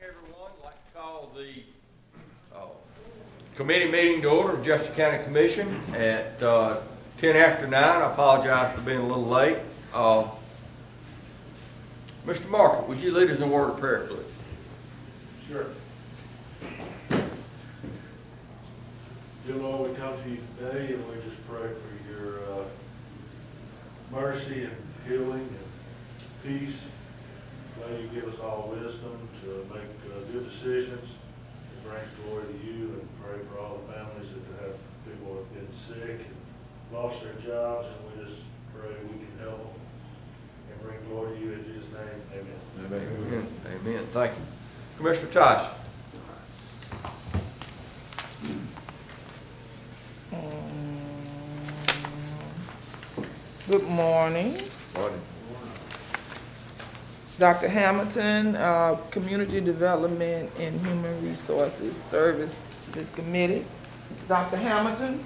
Everyone, I'd like to call the committee meeting to order of Jefferson County Commission at 10 after 9. I apologize for being a little late. Mr. Market, would you lead us in a word of prayer, please? Sure. Dear Lord, we come to you today and we just pray for your mercy and healing and peace. May you give us all wisdom to make good decisions that bring glory to you, and pray for all the families that have people who have been sick and lost their jobs, and we just pray we can help them and bring glory to you in Jesus' name. Amen. Amen. Amen. Thank you. Commissioner Tyson. Good morning. Morning. Dr. Hamilton, Community Development and Human Resources Services Committee. Dr. Hamilton?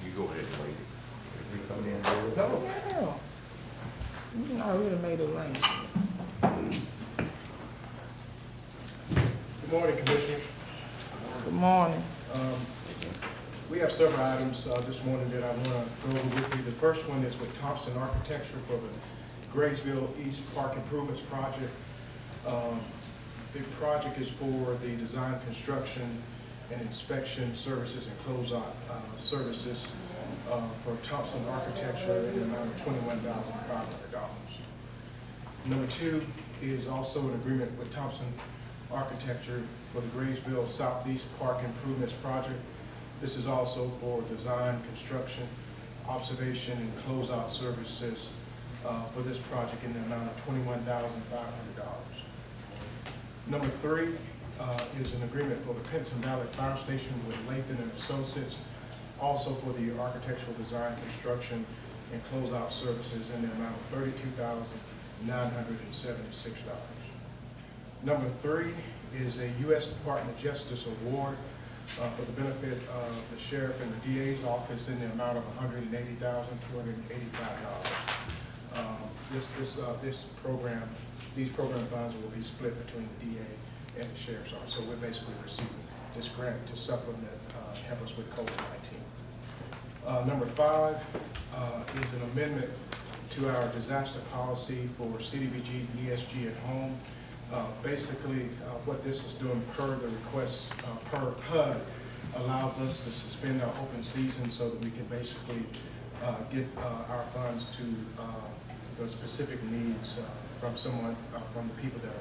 You go ahead and lead it. If you come in and do it. No. You already made arrangements. Good morning, Commissioners. Good morning. We have several items this morning that I want to go over with you. The first one is with Thompson Architecture for the Graysville East Park Improvements Project. The project is for the design, construction, and inspection services and closeout services for Thompson Architecture in the amount of $21,500. Number two is also an agreement with Thompson Architecture for the Graysville Southeast Park Improvements Project. This is also for design, construction, observation, and closeout services for this project in the amount of $21,500. Number three is an agreement for the Pinson Valley Fire Station with Lathan and Associates, also for the architectural design, construction, and closeout services in the amount of $32,976. Number three is a U.S. Department of Justice award for the benefit of the sheriff and the DA's office in the amount of $180,285. These program funds will be split between the DA and the sheriff's office. So we're basically receiving this grant to supplement, help us with COVID-19. Number five is an amendment to our disaster policy for CDBG ESG at home. Basically, what this is doing per the request, per HUD, allows us to suspend our open season so that we can basically get our funds to the specific needs from the people that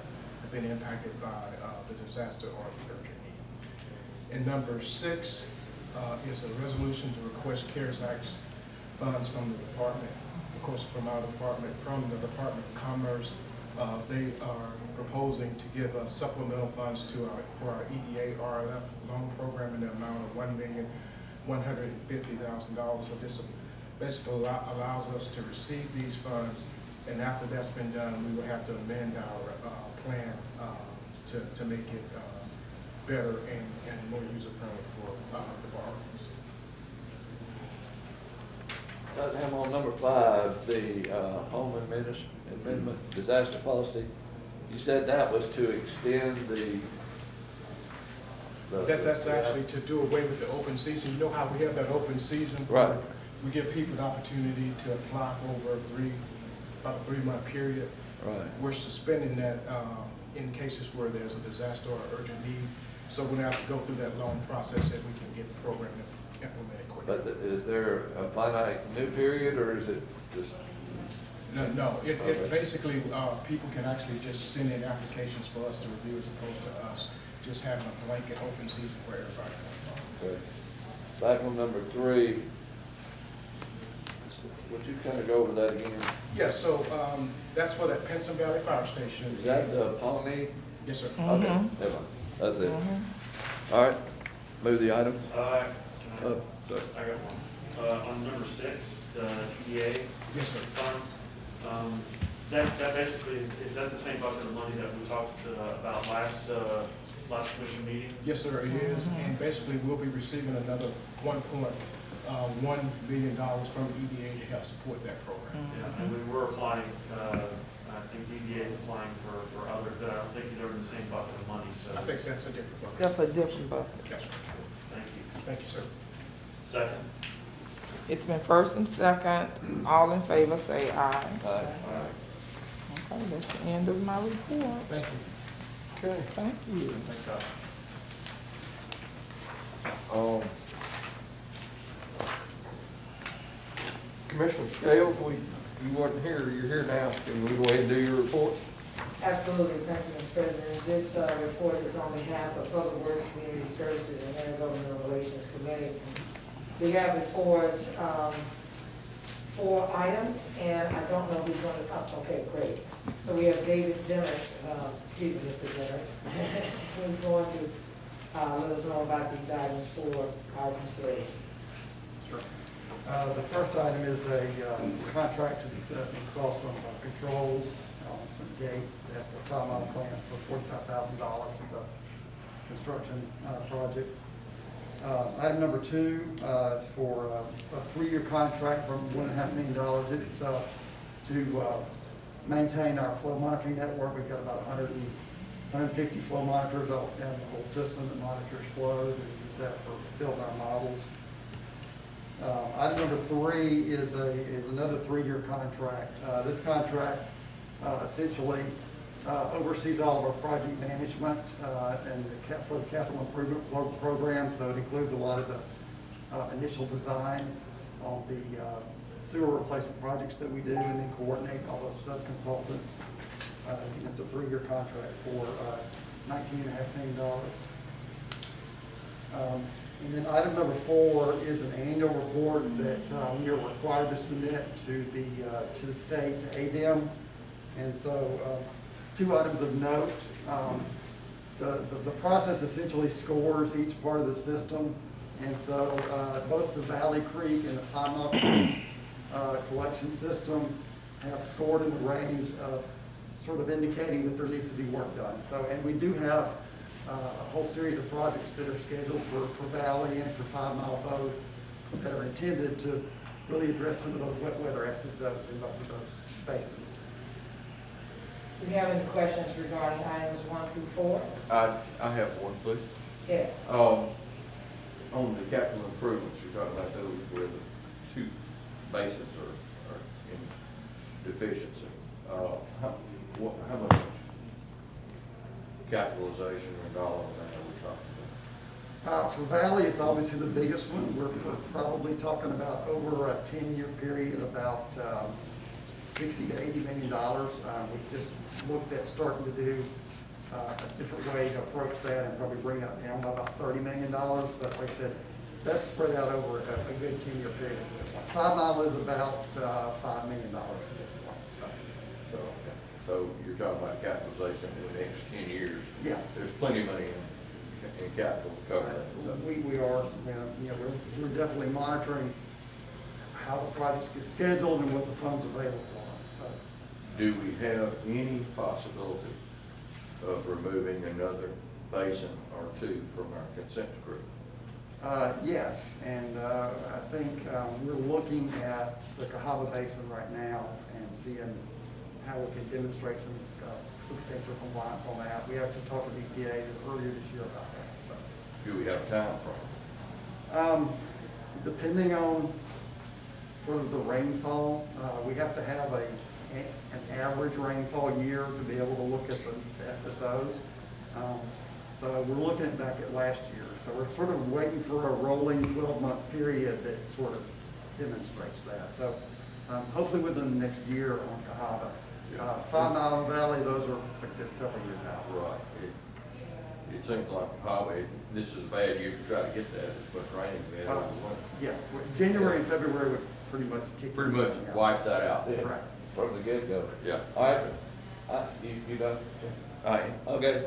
have been impacted by the disaster or the urgent need. And number six is a resolution to request CARES Act funds from the department, of course, from our department, from the Department of Commerce. They are proposing to give us supplemental funds for our EDA RLF loan program in the amount of $1,150,000. So this basically allows us to receive these funds, and after that's been done, we will have to amend our plan to make it better and more user-friendly for the borrowers. Dr. Hamilton, on number five, the home amendment disaster policy, you said that was to extend That's actually to do away with the open season. You know how we have that open season? Right. We give people the opportunity to apply for over about a 3-month period. Right. We're suspending that in cases where there's a disaster or urgent need. So we're gonna have to go through that long process that we can get the program implemented quickly. But is there a finite new period, or is it just? No. It basically, people can actually just send in applications for us to review as opposed to us just having a blanket open season where everybody can. Okay. Back on number three, would you kind of go over that again? Yeah, so that's for that Pinson Valley Fire Station. Is that the Pawnee? Yes, sir. Okay, never mind. That's it. All right, move the item. I Sorry. got one. On number six, the TDA Yes, sir. funds, that basically, is that the same bucket of money that we talked about last commission meeting? Yes, sir, it is. And basically, we'll be receiving another $1.1 million from EDA to help support that program. Yeah, and we were applying I think DDA is applying for other, but I don't think they're in the same bucket of money, so. I think that's a different bucket. That's a different bucket. Gotcha. Thank you. Thank you, sir. Second. It's been first and second. All in favor say aye. Aye. Okay, that's the end of my report. Thank you. Okay. Thank you. Thank God. Commissioner Scales, you wasn't here, you're here now. Can we go ahead and do your report? Absolutely, thank you, Mr. President. This report is on behalf of Public Works, Community Services, and Intergovernmental Relations Committee. We have before us 4 items, and I don't know who's going to, okay, great. So we have David DENARD, excuse me, Mr. DENARD, who's going to let us know about these items for our consideration. Sure. The first item is a contract to install some controls, some gates at the 5 Mile plant for $45,000. It's a construction project. Item number 2 is for a 3-year contract for $1.5 million. It's to maintain our flow monitoring network. We've got about 150 flow monitors out in the whole system that monitors flows, and we use that for building our models. Item number 3 is another 3-year contract. This contract essentially oversees all of our project management and for the capital improvement program. So it includes a lot of the initial design on the sewer replacement projects that we do, and then coordinate all those sub-consultants. It's a 3-year contract for $19.5 million. And then item number 4 is an annual report that we are required to submit to the state, to ADEM. And so 2 items of note. The process essentially scores each part of the system. And so both the Valley Creek and the 5 Mile Creek collection system have scored in the range of sort of indicating that there needs to be work done. So, and we do have a whole series of projects that are scheduled for Valley and for 5 Mile both that are intended to really address some of those wet weather SSOs in both of those basins. Do you have any questions regarding items 1 through 4? I have one, please. Yes. On the capital improvements, you're talking about those where the 2 basins are in deficiency. How much capitalization or dollar amount are we talking about? For Valley, it's obviously the biggest one. We're probably talking about over a 10-year period, about $60 to $80 million. We just looked at starting to do a different way to approach that and probably bring that down by about $30 million. But like I said, that's spread out over a good 10-year period. 5 Mile is about $5 million at this point. So you're talking about capitalization in the next 10 years. Yeah. There's plenty of money in capital to cover that. So We are, we're definitely monitoring how the projects get scheduled and what the funds available are. do we have any possibility of removing another basin or 2 from our consent decree? Yes, and I think we're looking at the Cahaba Basin right now and seeing how we can demonstrate some substantial compliance on that. We actually talked to the EPA earlier this year about that. So, Do we have a time frame? Depending on sort of the rainfall, we have to have an average rainfall year to be able to look at the SSOs. So we're looking back at last year. So we're sort of waiting for a rolling 12-month period that sort of demonstrates that. So hopefully within the next year on Cahaba. 5 Mile Valley, those are, like I said, several years out. Right. It seems like probably this is a bad year to try to get that as much rain as we had over the winter. Yeah, January and February would pretty much kick. Pretty much wipe that out. Yeah. Right. From the get-go. Yeah. All right, you done? Aye. Okay,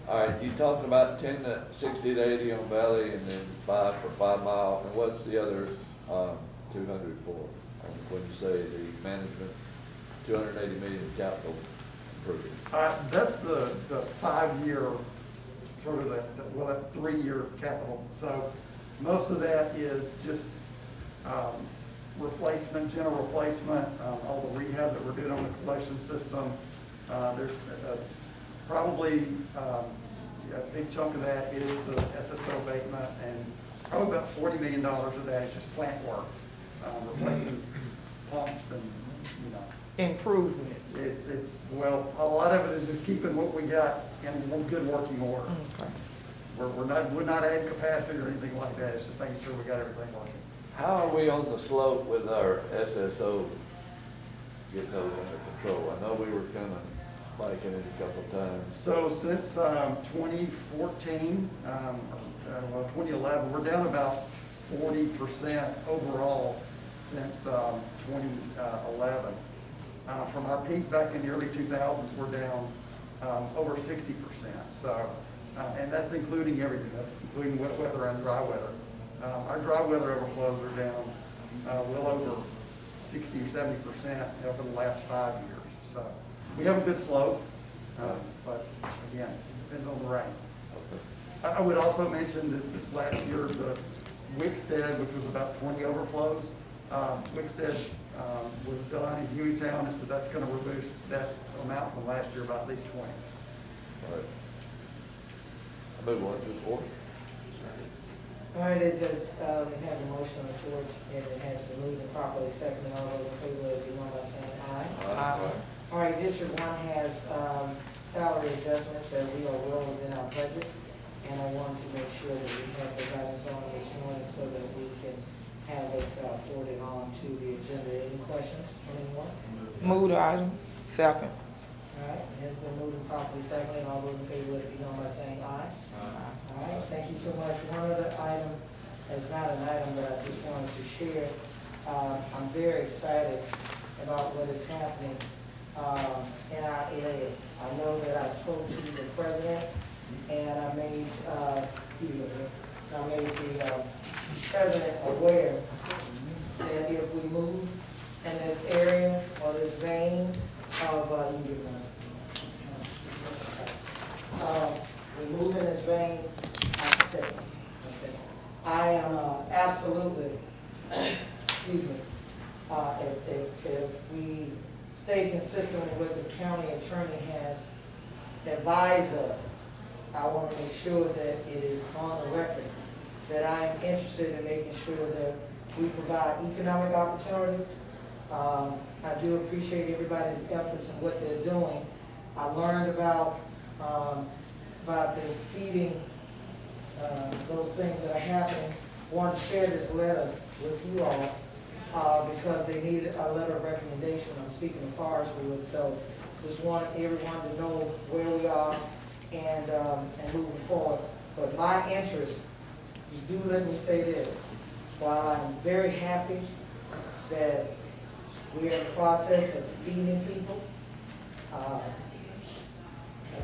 all right, you talked about 10 to 60 to 80 on Valley and then 5 for 5 Mile, and what's the other 200 for? When you say the management, 280 million capital improvement? That's the 5-year, sort of that 3-year capital. So most of that is just replacement, general replacement, all the rehab that we're doing on the collection system, There's probably a big chunk of that is the SSO abatement, and probably about $40 million of that is just plant work, replacing pumps and, you know. Improvements. It's, well, a lot of it is just keeping what we got in good working order. Okay. We're not adding capacity or anything like that, it's just making sure we got everything working. How are we on the slope with our SSO getting those under control? I know we were kind of spiking it a couple of times. So since 2014, 2011, we're down about 40% overall since 2011. From our peak back in the early 2000s, we're down over 60%. So, and that's including everything. That's including wet weather and dry weather. Our dry weather overflows are down well over 60 or 70% over the last 5 years. So we have a good slope, but again, depends on the rain. I would also mention that this last year, the Wickstead, which was about 20 overflows, Wickstead was done in Hueytown, and so that's going to reduce that amount from last year by at least 20. All right. I move on to the floor. All right, we have a motion on the floor, and it has been moved and properly seconded. All those in favor, let it be known by saying aye. Aye. All right, District 1 has salary adjustments that we are well within our budget, and I wanted to make sure that we have those items on this morning so that we can have it forwarded on to the agenda. Any questions from anyone? Move the item. Second. All right, it has been moved and properly seconded. All those in favor, let it be known by saying aye. All right, thank you so much. One other item, it's not an item, but I just wanted to share. I'm very excited about what is happening in our area. I know that I spoke to the president, and I made the president aware that if we move in this area or this vein of, we move in this vein, I am absolutely, excuse me, if we stay consistent with what the county attorney has advised us, I want to make sure that it is on the record that I am interested in making sure that we provide economic opportunities. I do appreciate everybody's efforts and what they're doing. I learned about this feeding, those things that are happening. I wanted to share this letter with you all because they needed a letter of recommendation. I'm speaking of Forestwood, so just want everyone to know where we are and moving forward. But my interest, you do let me say this, while I'm very happy that we're in the process of feeding people, I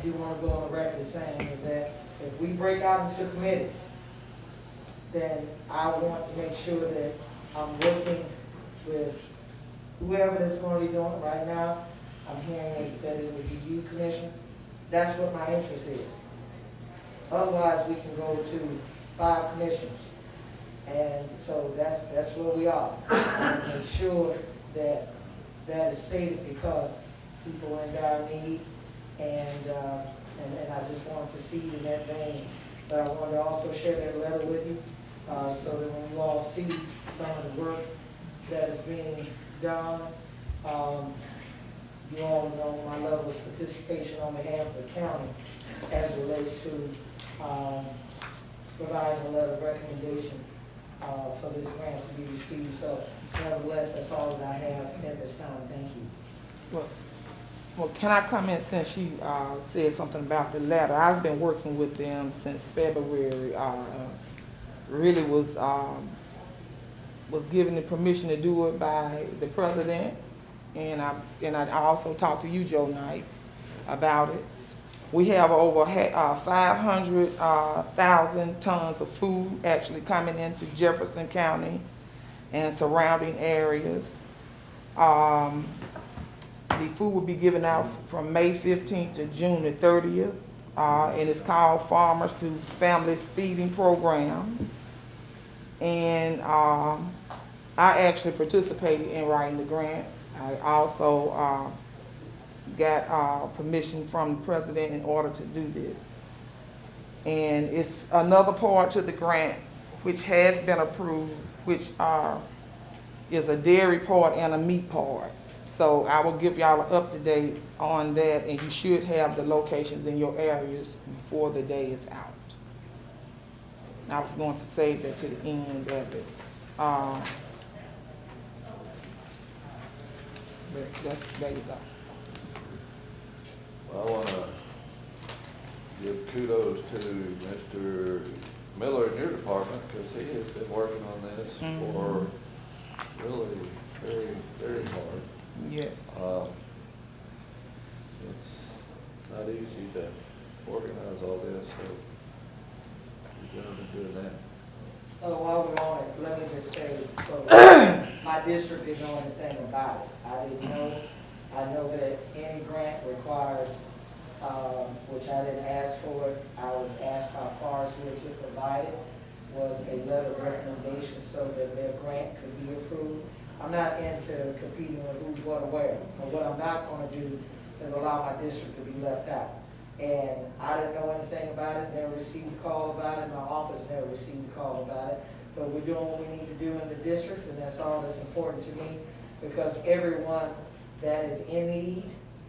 do want to go on the record saying is that if we break out into committees, then I want to make sure that I'm working with whoever is going to be doing it right now. I'm hearing that it would be you, Commissioner. That's what my interest is. Otherwise, we can go to 5 commissioners. And so that's where we are. I want to make sure that that is stated because people are in dire need, and I just want to proceed in that vein. But I want to also share that letter with you so that when you all see some of the work that is being done, you all know my level of participation on behalf of the county as it relates to providing a letter of recommendation for this grant to be received. So nevertheless, that's all that I have at this time. Thank you. Well, can I come in since she said something about the letter? I've been working with them since February. Really was given the permission to do it by the president, and I also talked to you, Joe Knight, about it. We have over 500,000 tons of food actually coming into Jefferson County and surrounding areas. The food will be given out from May 15th to June the 30th, and it's called Farmers to Families Feeding Program. And I actually participated in writing the grant. I also got permission from the president in order to do this. And it's another part to the grant which has been approved, which is a dairy part and a meat part. So I will give y'all an up-to-date on that, and you should have the locations in your areas before the day is out. I was going to save that to the end of it. But there you go. Well, I wanna give kudos to Mr. Miller in your department, because he has been working on this for really very, very hard. Yes. It's not easy to organize all this, so you're gonna be doing that. While we're on it, let me just say, my district didn't know anything about it. I didn't know. I know that any grant requires, which I didn't ask for it, I was asked how Forest Wood to provide it, was a letter of recommendation so that their grant could be approved. I'm not into competing with who's what or where, but what I'm not gonna do is allow my district to be left out. And I didn't know anything about it, never received a call about it, my office never received a call about it. But we're doing what we need to do in the districts, and that's all that's important to me, because everyone that is in need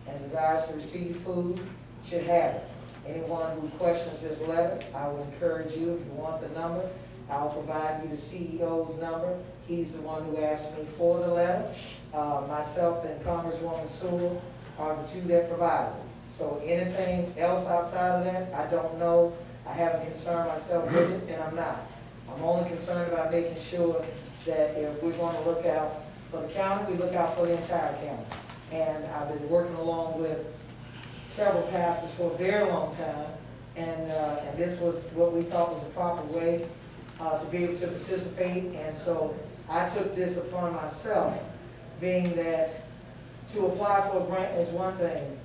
and desires to receive food should have it. Anyone who questions this letter, I would encourage you, if you want the number, I'll provide you the CEO's number. He's the one who asked me for the letter. Myself and Congresswoman Sewell are the two that provided it. So anything else outside of that, I don't know. I haven't concerned myself with it, and I'm not. I'm only concerned about making sure that if we're going to look out for the county, we look out for the entire county. And I've been working along with several pastors for a very long time, and this was what we thought was the proper way to be able to participate. And so I took this upon myself, being that to apply for a grant is one thing,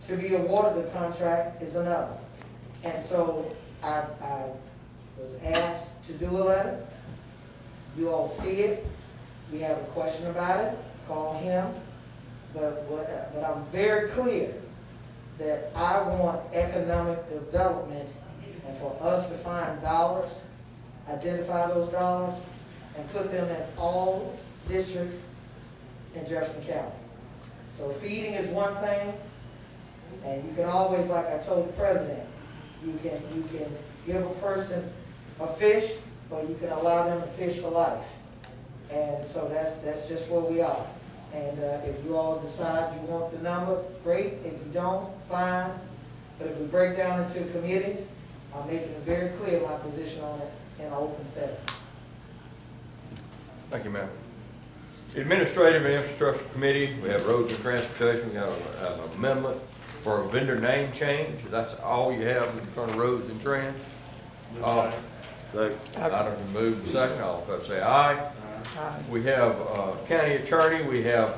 to be awarded the contract is another. And so I was asked to do a letter. You all see it. We have a question about it, call him. But I'm very clear that I want economic development, and for us to find dollars, identify those dollars, and put them in all districts in Jefferson County. So feeding is one thing, and you can always, like I told the president, you can give a person a fish, or you can allow them to fish for life. And so that's just where we are. And if you all decide you want the number, great. If you don't, fine. But if we break down into committees, I'm making it very clear my position on it in an open setting. Thank you, ma'am. Administrative and Infrastructure Committee, we have Roads and Transportation, we have an amendment for a vendor name change. That's all you have in front of Roads and Trans. Item moved and second, all in favor say aye. Aye. We have county attorney, we have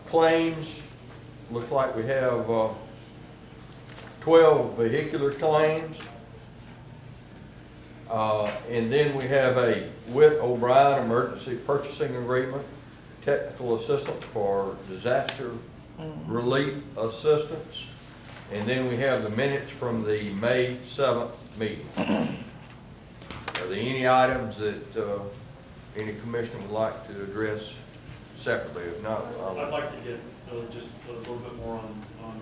claims. Looks like we have 12 vehicular claims. And then we have a Witt O'Brien emergency purchasing agreement, technical assistance for disaster relief assistance. And then we have the minutes from the May 7th meeting. Are there any items that any commissioner would like to address separately? If not, I'd like to get just a little bit more on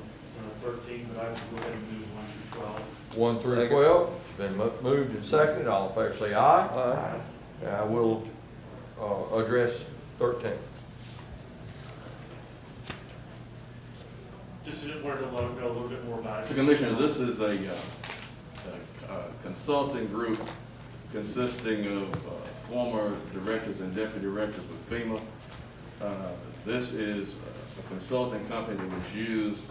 13, but I would go ahead and move 1 through 12. 1 through 12. It's been moved and seconded. All in favor say aye. Aye. I will address 13. Just wanted to know a little bit more about it. So Commissioners, this is a consulting group consisting of former directors and deputy directors with FEMA. This is a consulting company that was used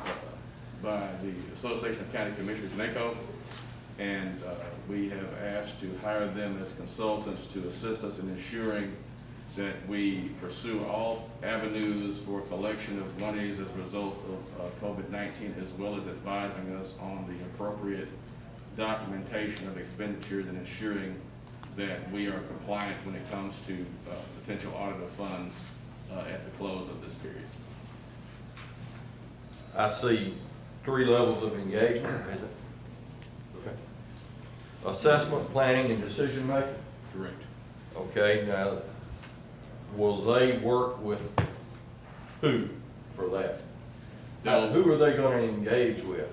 by the Association of County Commissioners, NACO, and we have asked to hire them as consultants to assist us in ensuring that we pursue all avenues for collection of monies as a result of COVID-19, as well as advising us on the appropriate documentation of expenditures and ensuring that we are compliant when it comes to potential audit of funds at the close of this period. I see 3 levels of engagement, is it? Okay. Assessment, planning, and decision making? Correct. Okay, now, will they work with who for that? Now, who are they gonna engage with?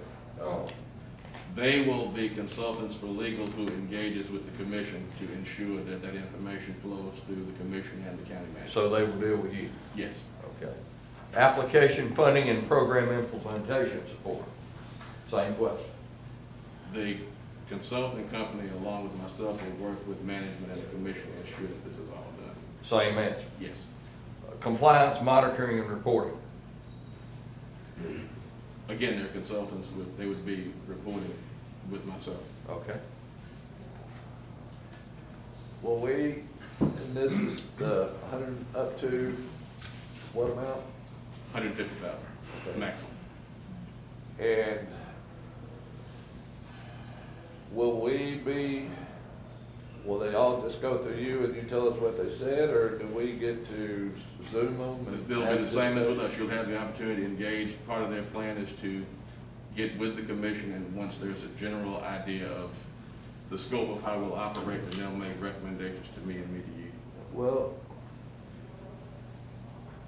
They will be consultants for legal who engages with the commission to ensure that that information flows through the commission and the county manager. So they will deal with you? Yes. Okay. Application, funding, and program implementation support? Same question. The consulting company, along with myself, will work with management and the commission to ensure that this is all done. Same answer. Yes. Compliance, monitoring, and reporting? Again, they're consultants with, they would be reporting with myself. Okay. Well, we, and this is the 100, up to what amount? 150,000 Okay. maximum. And will they all just go through you and you tell us what they said, or do we get to Zoom them? and It'll be have the same as with discussion? us. You'll have the opportunity to engage. Part of their plan is to get with the commission, and once there's a general idea of the scope of how we'll operate, then they'll make recommendations to me and me to you. Well,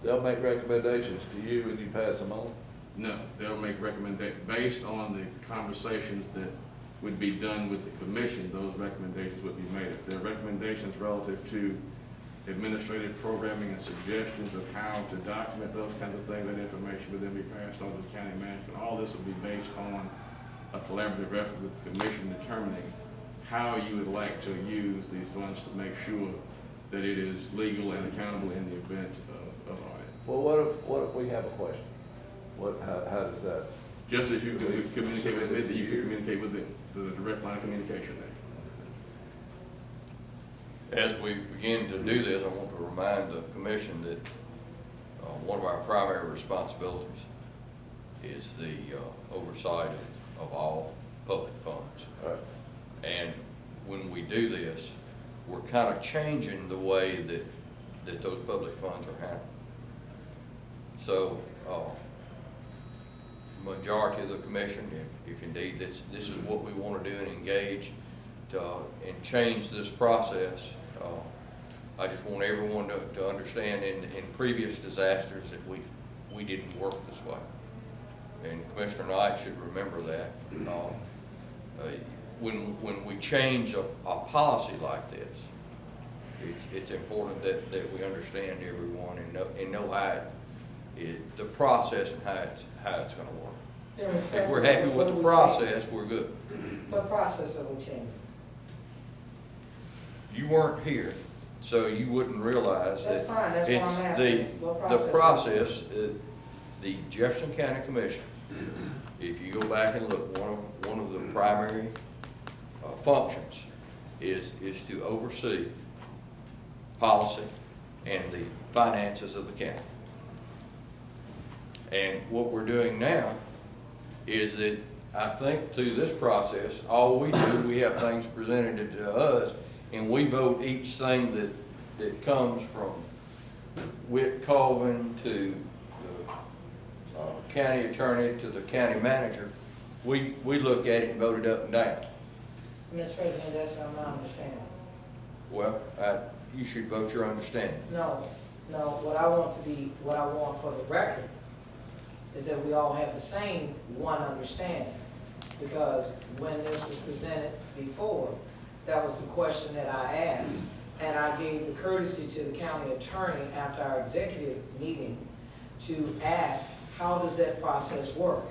they'll make recommendations to you and you pass them on? No, they'll make recommendations based on the conversations that would be done with the commission. Those recommendations would be made. If there are recommendations relative to administrative programming and suggestions of how to document those kinds of things, that information would then be passed on to the county management. All this will be based on a collaborative effort with the commission determining how you would like to use these funds to make sure that it is legal and accountable in the event of audit. Well, what if we have a question? How does that? Just as you communicate with me, you can communicate with them. There's a direct line of communication there. As we begin to do this, I want to remind the commission that one of our primary responsibilities is the oversight of all public funds. Right. And when we do this, we're kind of changing the way that those public funds are handled. So, majority of the commission, if indeed this is what we want to do and engage and change this process, I just want everyone to understand in previous disasters that we didn't work this way. And Commissioner Knight should remember that. When we change a policy like this, it's important that we understand everyone and know how the process and how it's going to work. If we're happy with the process, we're good. What process are we changing? You weren't here, so you wouldn't realize that. That's fine, that's what I'm it's asking. What the process, the Jefferson County Commission, if you go back and look, one of the primary functions is to oversee policy and the finances of the county. And what we're doing now is that I think through this process, all we do, we have things presented to us, and we vote each thing that comes from Whit Colvin to the county attorney to the county manager. We look at it and vote it up and down. Mr. President, that's not my understanding. Well, you should vote your understanding. No, what I want for the record is that we all have the same one understanding. Because when this was presented before, that was the question that I asked. And I gave the courtesy to the county attorney after our executive meeting to ask, how does that process work?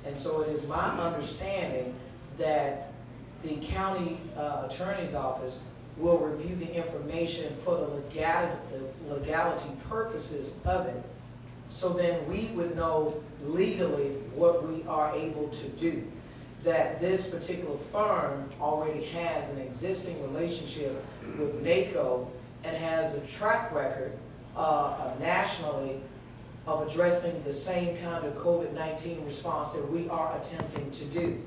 And so it is my understanding that the county attorney's office will review the information for the legality purposes of it. So then we would know legally what we are able to do. That this particular firm already has an existing relationship with NACO and has a track record nationally of addressing the same kind of COVID-19 response that we are attempting to do.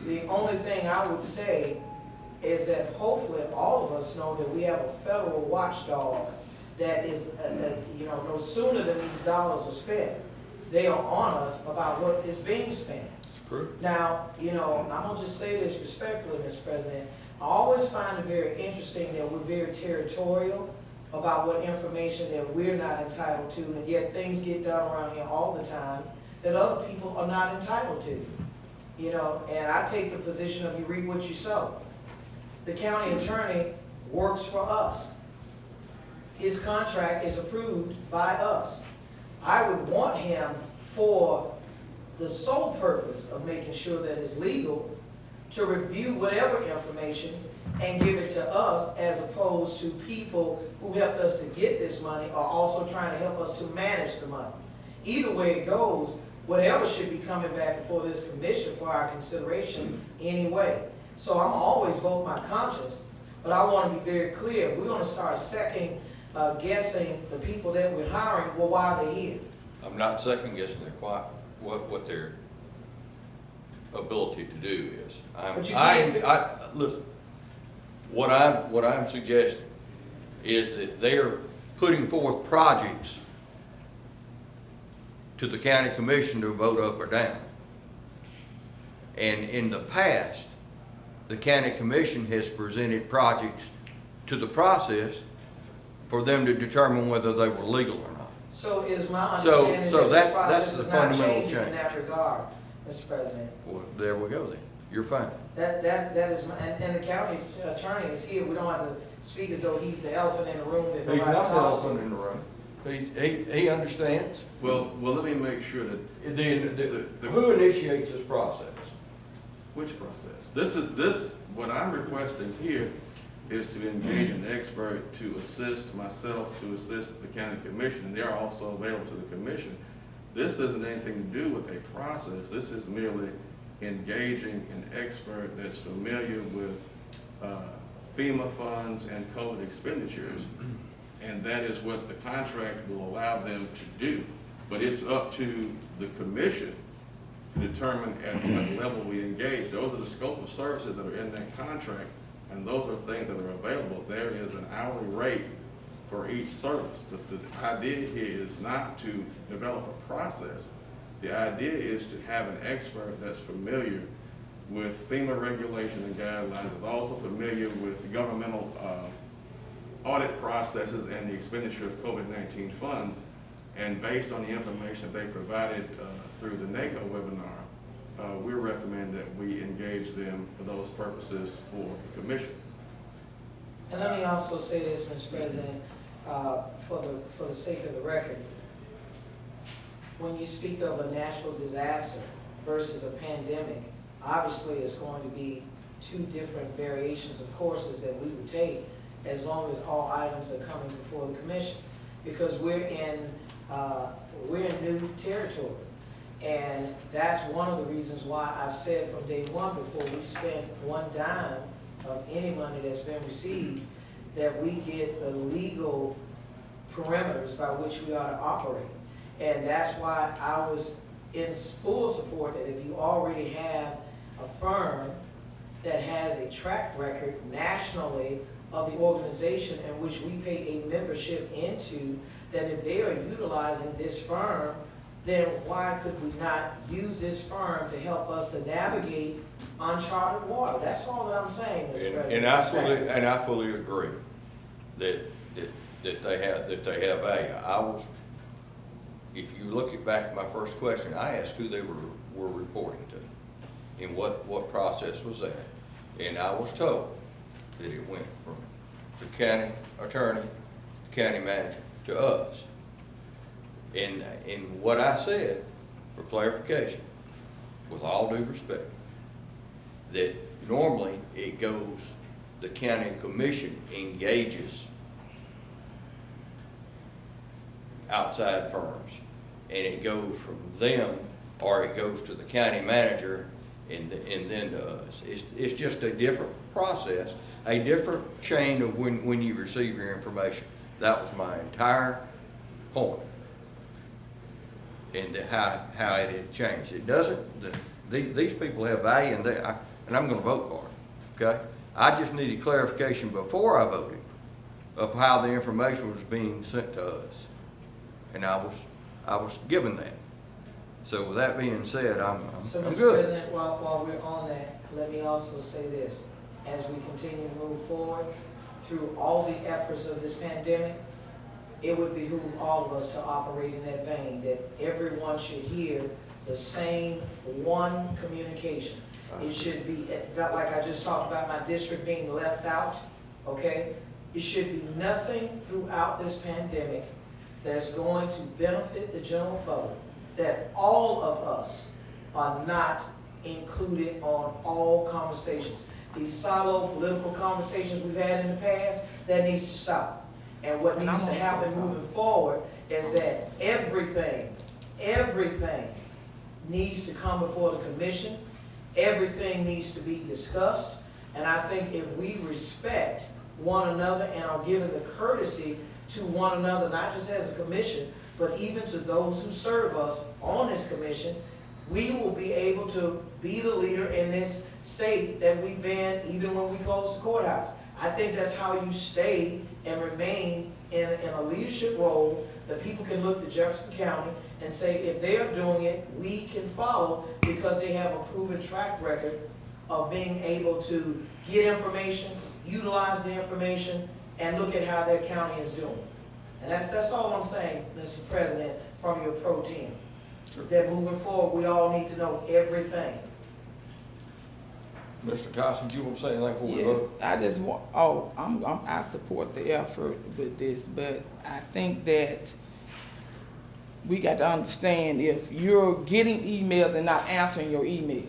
The only thing I would say is that hopefully all of us know that we have a federal watchdog that is, no sooner than these dollars are spent, they are on us about what is being spent. True. Now, you know, I'm gonna just say this respectfully, Mr. President, I always find it very interesting that we're very territorial about what information that we're not entitled to, and yet things get done around here all the time that other people are not entitled to. You know, and I take the position of you reap what you sow. The county attorney works for us. His contract is approved by us. I would want him for the sole purpose of making sure that it's legal to review whatever information and give it to us, as opposed to people who helped us to get this money are also trying to help us to manage the money. Either way it goes, whatever should be coming back before this commission for our consideration anyway. So I'm always vote my conscience, but I want to be very clear. We're going to start guessing the people that we're hiring, well, why are they here? I'm not second guessing what their ability to do is. But you can't- Listen, what I'm suggesting is that they're putting forth projects to the county commission to vote up or down. And in the past, the county commission has presented projects to the process for them to determine whether they were legal or not. So is my So understanding that that's this process the is not fundamental changing in change. that regard, Mr. President? Well, there we go then. You're fine. That is, and the county attorney is here. We don't have to speak as though he's the elephant in the room that He's nobody not the talks to. elephant in the room. He understands. Well, let me make sure that, Who initiates this process? which process? What I'm requesting here is to engage an expert to assist myself, to assist the county commission, and they're also available to the commission. This isn't anything to do with a process. This is merely engaging an expert that's familiar with FEMA funds and COVID expenditures. And that is what the contract will allow them to do. But it's up to the commission to determine at what level we engage. Those are the scope of services that are in that contract, and those are things that are available. There is an hourly rate for each service, but the idea here is not to develop a process. The idea is to have an expert that's familiar with FEMA regulations and guidelines, is also familiar with governmental audit processes and the expenditure of COVID-19 funds. And based on the information they provided through the NACO webinar, we recommend that we engage them for those purposes for the commission. And let me also say this, Mr. President, for the sake of the record. When you speak of a natural disaster versus a pandemic, obviously it's going to be two different variations of courses that we would take, as long as all items are coming before the commission, because we're in new territory. And that's one of the reasons why I've said from day one, before we spend one dime of any money that's been received, that we get the legal parameters by which we ought to operate. And that's why I was in full support that if you already have a firm that has a track record nationally of the organization in which we pay a membership into, that if they are utilizing this firm, then why could we not use this firm to help us to navigate uncharted water? That's all that I'm saying, Mr. President. And I fully agree that they have value. If you look back at my first question, I asked who they were reporting to and what process was that. And I was told that it went from the county attorney, the county manager, to us. And what I said, for clarification, with all due respect, that normally it goes, the county commission engages outside firms, and it goes from them, or it goes to the county manager and then to us. It's just a different process, a different chain of when you receive your information. That was my entire point, and how it had changed. It doesn't, these people have value, and I'm gonna vote for it, okay? I just needed clarification before I voted of how the information was being sent to us. And I was given that. So with that being said, I'm So, I'm Mr. good. President, while we're on that, let me also say this. As we continue to move forward through all the efforts of this pandemic, it would behoove all of us to operate in that vein, that everyone should hear the same one communication. It should be, not like I just talked about my district being left out, okay? It should be nothing throughout this pandemic that's going to benefit the general public, that all of us are not included on all conversations. These silo political conversations we've had in the past, that needs to stop. And what And needs I'm to on happen the side. moving forward is that everything needs to come before the commission. Everything needs to be discussed. And I think if we respect one another and are given the courtesy to one another, not just as a commission, but even to those who serve us on this commission, we will be able to be the leader in this state that we've been even when we closed the courthouse. I think that's how you stay and remain in a leadership role, that people can look to Jefferson County and say, if they're doing it, we can follow, because they have a proven track record of being able to get information, utilize the information, and look at how their county is doing. And that's all I'm saying, Mr. President, from your pro team. That moving forward, we all need to know everything. Mr. Tyson, do you want to say anything before we Yes, vote? I just want, I support the effort with this, but I think that we got to understand, if you're getting emails and not answering your emails,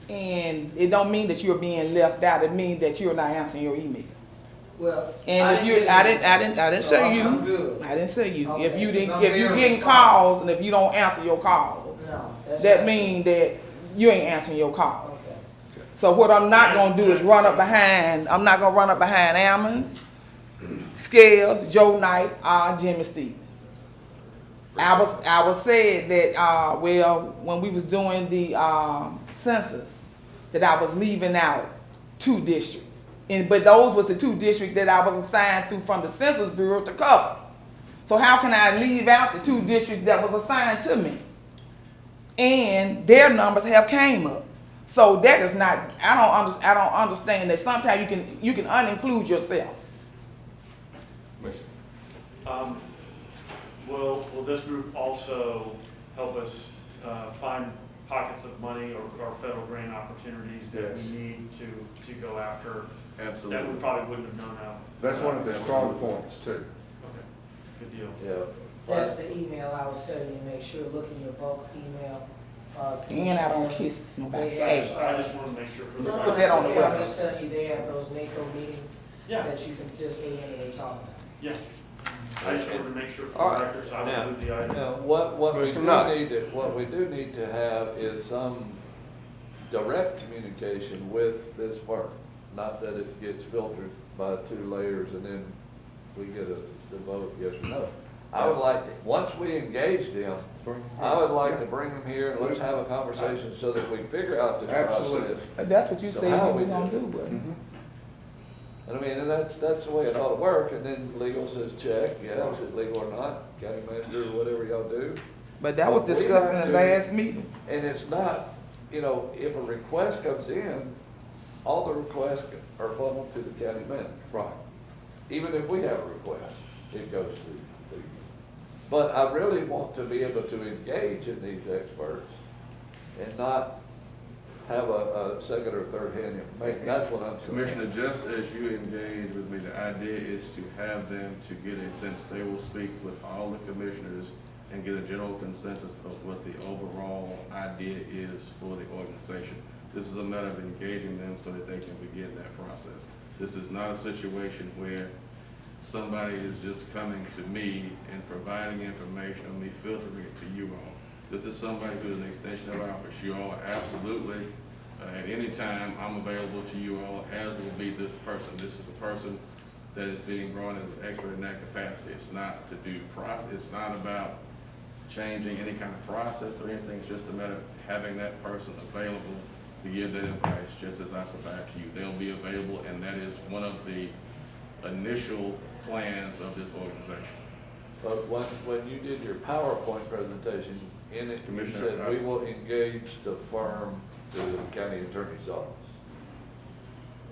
and it don't mean that you're being left out, it means that you're not answering your email. Well, And if you, I didn't so say I'm you, good. I didn't say you. Okay, If you didn't, 'cause I'm if you very getting responsible. calls and if you don't answer your calls, No, that's that not- means that you ain't answering your calls. Okay. So what I'm not gonna do is run up behind, I'm not gonna run up behind Ammons, Scales, Joe Knight, Jimmy Stevens. I was said that, well, when we was doing the, census, that I was leaving out 2 districts. But those was the 2 districts that I was assigned through from the Census Bureau to cover. So how can I leave out the 2 districts that was assigned to me? And their numbers have came up. So that is not, I don't understand that sometimes you can uninclude yourself. Mr. Will this group also help us find pockets of money or federal grant opportunities that Yes. we need to go after? That we Absolutely. probably wouldn't have known out. That's one of the strong points too. Okay, good deal. Yeah. That's the email I was telling you, make sure, look in your bulk email. And I don't kiss nobody's They ass. have- I just want to make sure for the No, Put that on the it's okay. I'm record. just telling you, they have those NACO meetings Yeah, that you can participate in and they talk about. yeah. I just wanted to make sure for All the right. record, so I Now- will move the item. Now, what we Mr. do Knight. need to, what we do need to have is some direct communication with this firm. Not that it gets filtered by 2 layers and then we get the vote yes or no. I would like, once we engage them, I would like to bring them here and let's have a conversation so that we figure out this Absolutely. process. But that's what you So said how you we were gonna do do, but. And I mean, and that's the way it ought to work, and then legal says check, yeah, is it legal or not, county manager or whatever y'all do. But that was But we discussed have in the to- last meeting. And it's not, if a request comes in, all the requests are funneled to the county manager. Right. Even if we have a request, it goes to you. But I really want to be able to engage in these experts and not have a second or third hand information. That's what I'm saying. Commissioner, just as you engage with me, the idea is to have them to get a sense, they will speak with all the commissioners and get a general consensus of what the overall idea is for the organization. This is a matter of engaging them so that they can begin that process. This is not a situation where somebody is just coming to me and providing information and me filtering it to you all. This is somebody who is an extension of our office. You all are absolutely, at any time, I'm available to you all, as will be this person. This is a person that is being brought as an expert in that capacity. It's not to do process, it's not about changing any kind of process or anything. It's just a matter of having that person available to give that advice, just as I provide to you. They'll be available, and that is one of the initial plans of this organization. But when you did your PowerPoint presentation, in it, you Commissioner, said, we will engage the firm to the county attorney's office.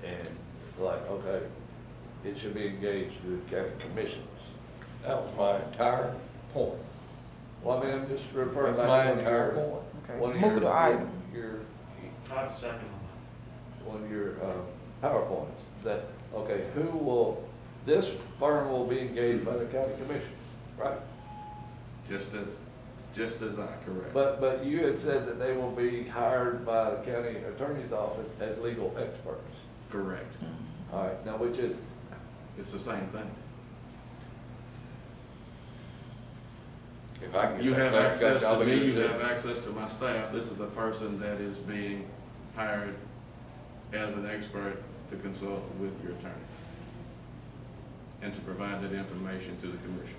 And like, okay, it should be engaged to the county commissions. That was my entire point. Well, I mean, I'm just referring That's back my to one of entire your, point. Okay, one of move the your, item. I have a second on one of your PowerPoints, that, okay, this firm will be engaged by the county commission, right? Just as I correct. But you had said that they will be hired by the county attorney's office as legal experts. Correct. All right, now which is, It's the same thing. If I can You get that have access clarification, I'll to be me, good you too. have access to my staff. This is a person that is being hired as an expert to consult with your attorney and to provide that information to the commission.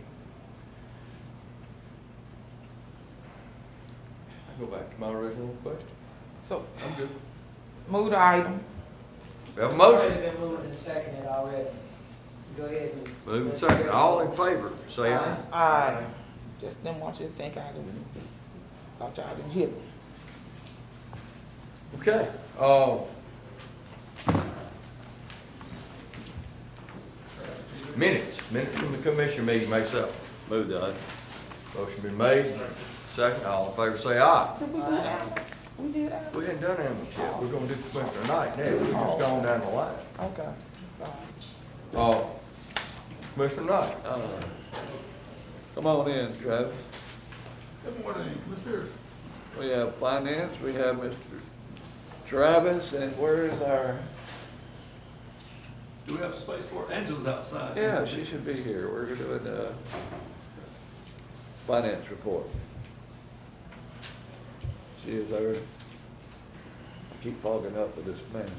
I go back to my original question. So, I'm good. move the item. We have a It's motion. already been moved and seconded already. Go ahead and. Moving second. All in favor, say aye. Aye. Just didn't want you to think I didn't, thought y'all didn't hear me. Okay, minutes from the commission meeting makes up. move the item. Motion been made, second, all in favor say aye. Did we do that? We did that? We ain't done ambulance yet, we're gonna do Commissioner Knight next, we just gone down the line. Okay. Sorry. Commissioner Knight. Come on in, Travis. Good morning, Mr. We have finance, we have Mr. Travis, and where is our, Do we have space for Angela's outside? yeah, she should be here. We're doing the finance report. She is our, I keep fogging up with this manager.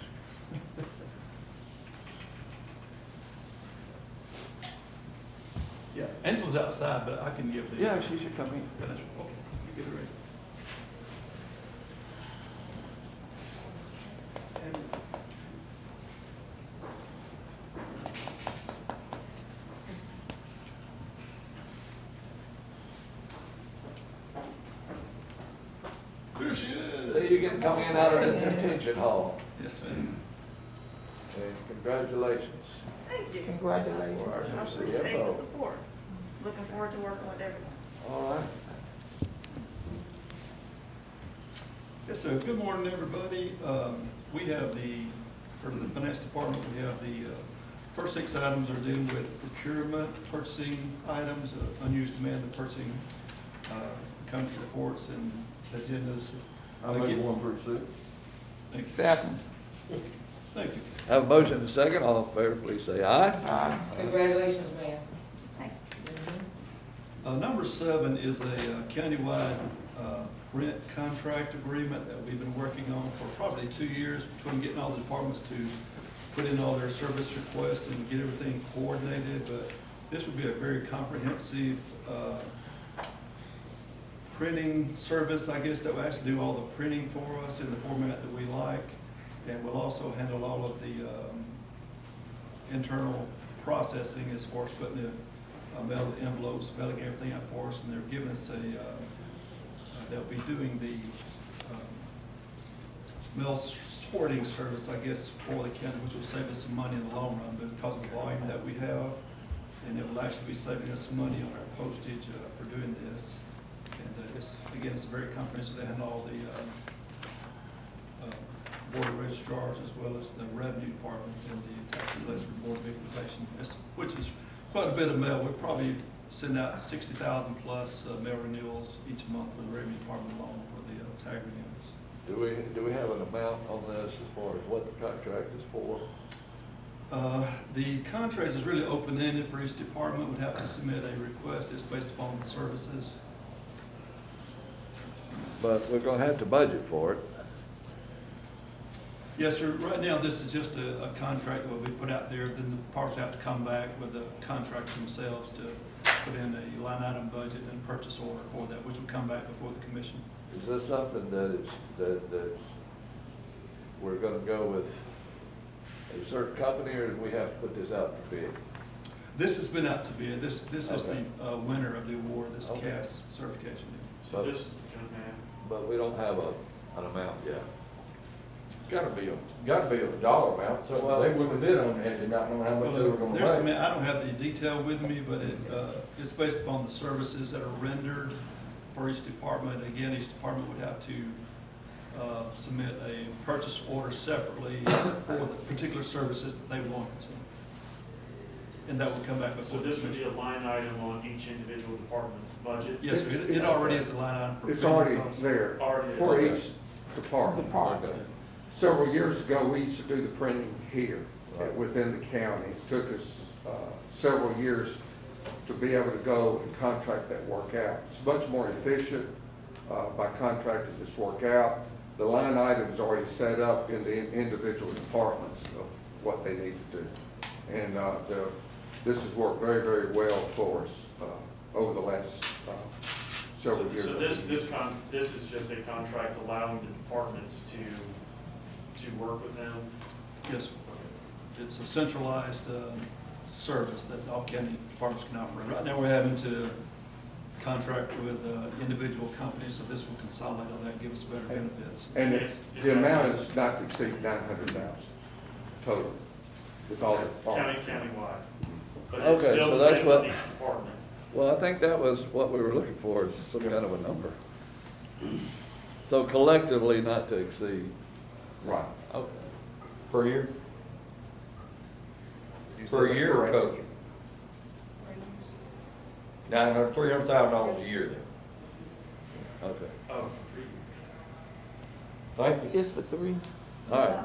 Yeah, Angela's outside, but I can give the. Yeah, she should come in. Finish. Okay, you get it ready. There she is. So you can come in out of the detention hall, Yes, ma'am. and congratulations. Thank you. Congratulations. For our new I appreciate the CFO. support. Looking forward to working with everyone. All right. Yes, sir. Good morning, everybody. We have for the finance department, we have the first 6 items are dealing with procurement, purchasing items, unused demand and purchasing, accounts reports and agendas. I move one pursuit. Thank you. Second. Thank you. Have a motion and a second. All in favor, please say aye. Aye. Congratulations, ma'am. Number 7 is a countywide rent contract agreement that we've been working on for probably 2 years, between getting all the departments to put in all their service requests and get everything coordinated. But this would be a very comprehensive printing service, I guess, that will actually do all the printing for us in the format that we like. And we'll also handle all of the internal processing as far as putting the mail envelopes, mailing everything out for us. And they're giving us they'll be doing the mail sorting service, I guess, for the county, which will save us some money in the long run because of the volume that we have. And it will actually be saving us some money on our postage for doing this. And again, it's very comprehensive. They handle all the board of registrars as well as the revenue department and the tax and lesser board of equalization, which is quite a bit of mail. We'll probably send out 60,000 plus mail renewals each month for the revenue department alone for the tag renewals. Do we have an amount on this as far as what the contract is for? The contract is really open-ended for each department. Would have to submit a request. It's based upon the services. But we're gonna have to budget for it. Yes, sir. Right now, this is just a contract that will be put out there. Then the departments have to come back with the contract themselves to put in a line item budget and purchase order for that, which will come back before the commission. Is this something that's, we're gonna go with a certain company, or do we have to put this out for bid? This has been out to bid. This is Okay. the winner of the award, this Okay. CAS certification. So this, man, But we don't have an amount yet. Gotta be a dollar amount, so they wouldn't have bid on it had they not known how much they were gonna There's some, pay. I don't have the detail with me, but it's based upon the services that are rendered for each department. Again, each department would have to submit a purchase order separately for the particular services that they want. And that would come back so before. this would be a line item on each individual department's budget? Yes, sir. It already is a line item for. It's already there Already for there. each department. Department. Okay. Several years ago, we used to do the printing here Right. within the county. It took us several years to be able to go and contract that work out. It's much more efficient by contracting this work out. The line item's already set up in the individual departments of what they need to do. And this has worked very, very well for us over the last several years. So this is just a contract allowing the departments to work with them? Yes, sir. It's a centralized service that all county departments can operate. Right now, we're having to contract with individual companies, so this will consolidate all that, and give us better benefits. And the amount is not to exceed 900,000 total with all the departments. Countywide. But it's Okay, still so that's the same what- with each department. Well, I think that was what we were looking for, is some kind of a number. So collectively not to exceed. Right. Okay. Per year? You said Per that's year or correct. total? $300,000 a year then. Okay. Oh, Thank you. It's for 3. All right.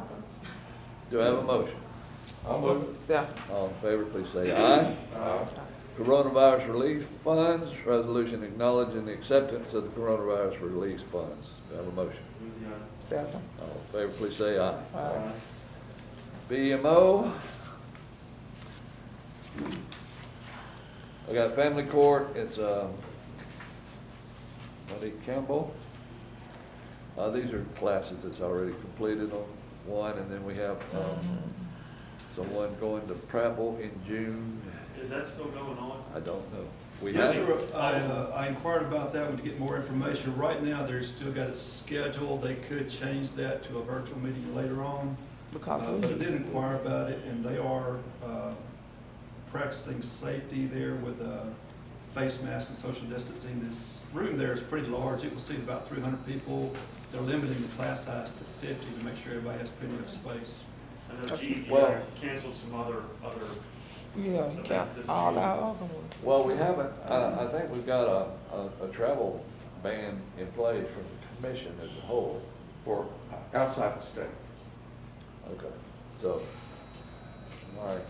Do I have a motion? I'll move it. Second. All in favor, please say aye. Coronavirus relief funds, resolution acknowledging the acceptance of the coronavirus relief funds. Do I have a motion? Second. All in favor, please say aye. Aye. BMO. I got family court, it's, Monique Campbell. These are classes that's already completed on one, and then we have, someone going to Prattville in June. Is that still going on? I don't know. We Yes, have, sir. I inquired about that one to get more information. Right now, they're still got it scheduled. They could change that to a virtual meeting later on. Because But I did inquire about it, and they are practicing safety there with face masks and social distancing. This room there is pretty large. It will seat about 300 people. They're limiting the class size to 50 to make sure everybody has plenty of space. I know Chief, Well- canceled some other, Yeah, you can't, all our other ones. well, we haven't, I think we've got a travel ban in place from the commission as a whole. For outside the state. Okay, so, all right.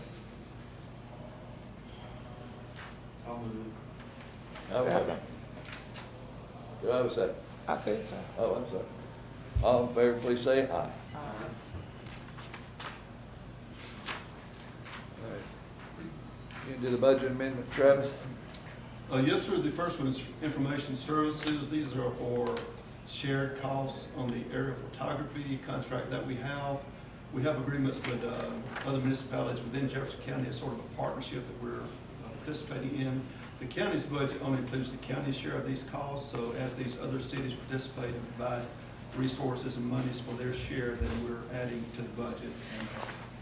I'll move it. Have a motion. Second. Do I have a second? I said so. Oh, I'm sorry. All in favor, please say aye. Aye. All right. You can do the budget amendment, Travis? Yes, sir. The first one is information services. These are for shared costs on the aerial photography contract that we have. We have agreements with other municipalities within Jefferson County. It's sort of a partnership that we're participating in. The county's budget only includes the county's share of these costs, so as these other cities participate and provide resources and monies for their share, then we're adding to the budget and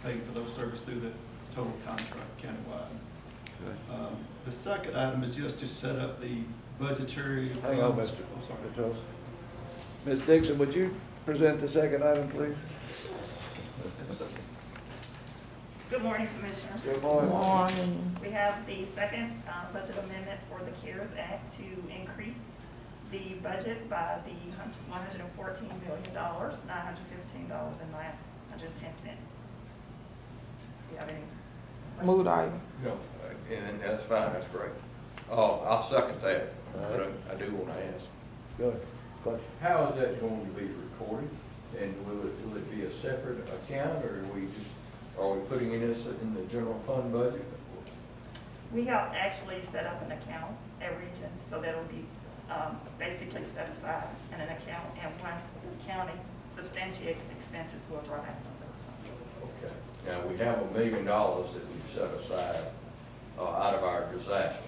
paying for those services through the total contract countywide. The second item is just to set up the budgetary. Hang on, funds. Mr. Oh, sorry. Charles. Ms. Dixon, would you present the second item, please? Good morning, Commissioners. Good morning. Morning. We have the second budget amendment for the CARES Act to increase the budget by the $114 million, $915.910. Do you have any questions? Move the item. No, and that's fine, that's great. I'll second that, All but right. I do want to ask, Go ahead. Question. how is that going to be recorded? And will it be a separate account, or are we putting this in the general fund budget? We have actually set up an account at Region, so that'll be basically set aside in an account, and once the county substantiates the expenses, we'll draw that from those funds. Okay. Now, we have $1 million that we've set aside out of our disaster.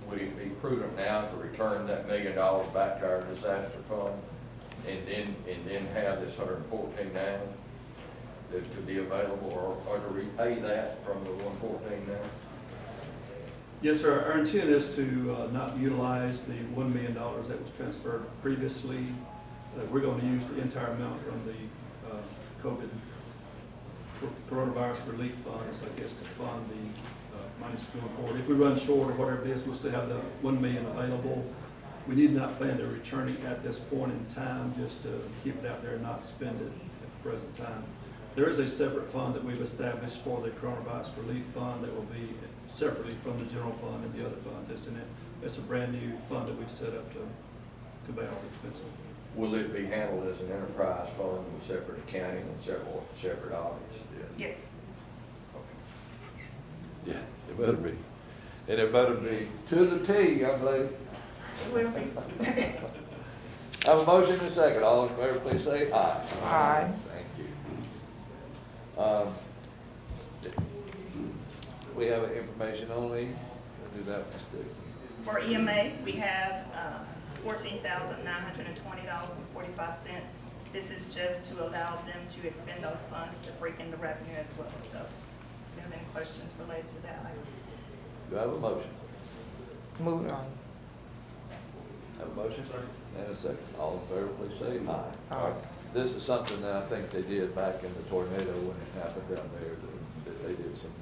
Would it be prudent now to return that $1 million back to our disaster fund and then have this 114.9 to be available, or to repay that from the 114.9? Yes, sir. Our intent is to not utilize the $1 million that was transferred previously. We're going to use the entire amount from the COVID coronavirus relief funds, I guess, to fund the money going forward. If we run short or whatever it is, we'll still have the $1 million available. We need not plan to return it at this point in time, just to keep it out there and not spend it at the present time. There is a separate fund that we've established for the coronavirus relief fund that will be separately from the general fund and the other funds. It's a brand new fund that we've set up to convey all the expenses. Will it be handled as an enterprise fund with separate accounting and separate audits? Yes. Yeah, it better be. And it better be to the T, young lady. It will be. Have a motion and a second. All in favor, please say aye. Aye. Thank you. We have information only. We'll do that one, Steve. For EMA, we have $14,920.45. This is just to allow them to expend those funds to bring in the revenue as well. So if you have any questions related to that item. Do I have a motion? Move it on. Have a motion? And a second. All in favor, please say aye. Aye. This is something that I think they did back in the tornado when it happened down there, that they did some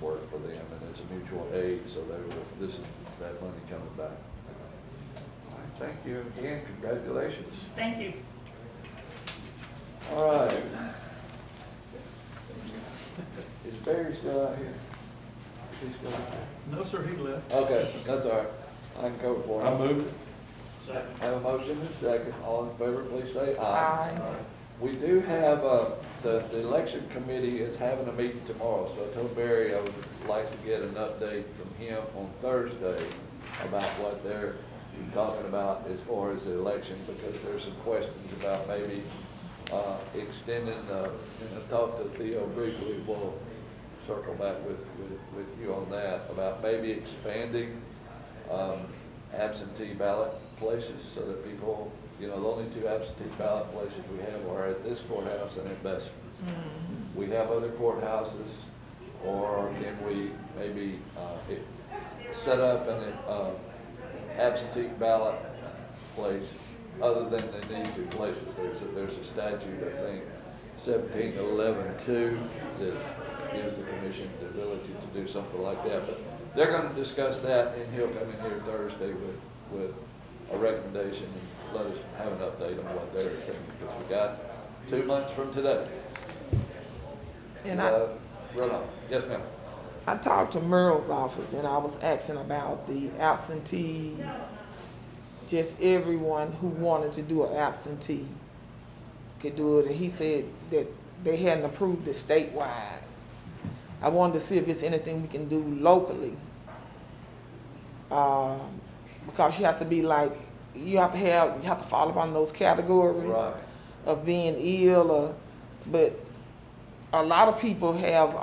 work for them, and it's a mutual aid, so this is that money coming back. All right, thank you again, congratulations. Thank you. All right. Is Barry still out here? Is he still out here? No, sir, he left. Okay, that's all right. I can cover for him. I move it. Have a motion and a second. All in favor, please say aye. Aye. We do have, the election committee is having a meeting tomorrow, so I told Barry I would like to get an update from him on Thursday about what they're talking about as far as the election, because there's some questions about maybe, extending and I talked to THEO briefly, we'll circle back with you on that, about maybe expanding, absentee ballot places so that people, the only two absentee ballot places we have are at this courthouse and at Bessemer. We have other courthouses, or can we maybe set up an absentee ballot place other than these two places? There's a statute, I think, 1711-2, that gives the commission the ability to do something like that. But they're going to discuss that, and he'll come in here Thursday with a recommendation and let us have an update on what they're thinking, because we got 2 months from today. And Yes, ma'am. I talked to Merle's office and I was asking about the absentee, just everyone who wanted to do an absentee could do it, and he said that they hadn't approved it statewide. I wanted to see if it's anything we can do locally. Because you have to be like, you have to fall upon those categories Right. of being ill, but a lot of people have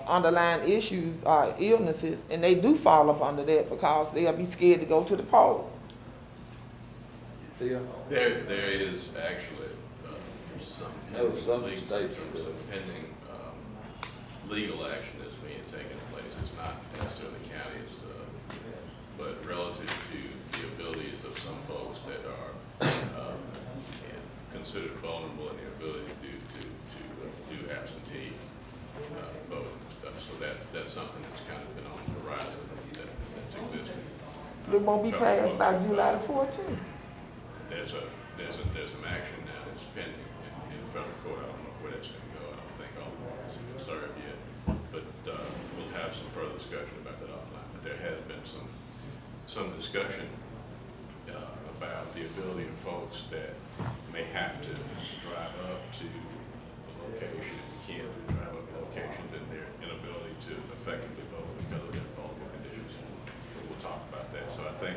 underlying issues, illnesses, and they do fall up under that because they'll be scared to go to the poll. Theo? There is actually some pending states in terms do. of pending legal action that's being taken place. It's not necessarily county, but relative to the abilities of some folks that are considered vulnerable in their ability to do absentee voting and stuff. So that's something that's kind of been on the horizon that's existing. It won't be passed by July the 14th. There's some action now that's pending in federal court. I don't know where that's going to go. I don't think all the lawyers have been served yet. But we'll have some further discussion about that offline. But there has been some discussion about the ability of folks that may have to drive up to a location and can't drive up to locations, and their inability to effectively vote because of their vulnerable conditions. So we'll talk about that. So I think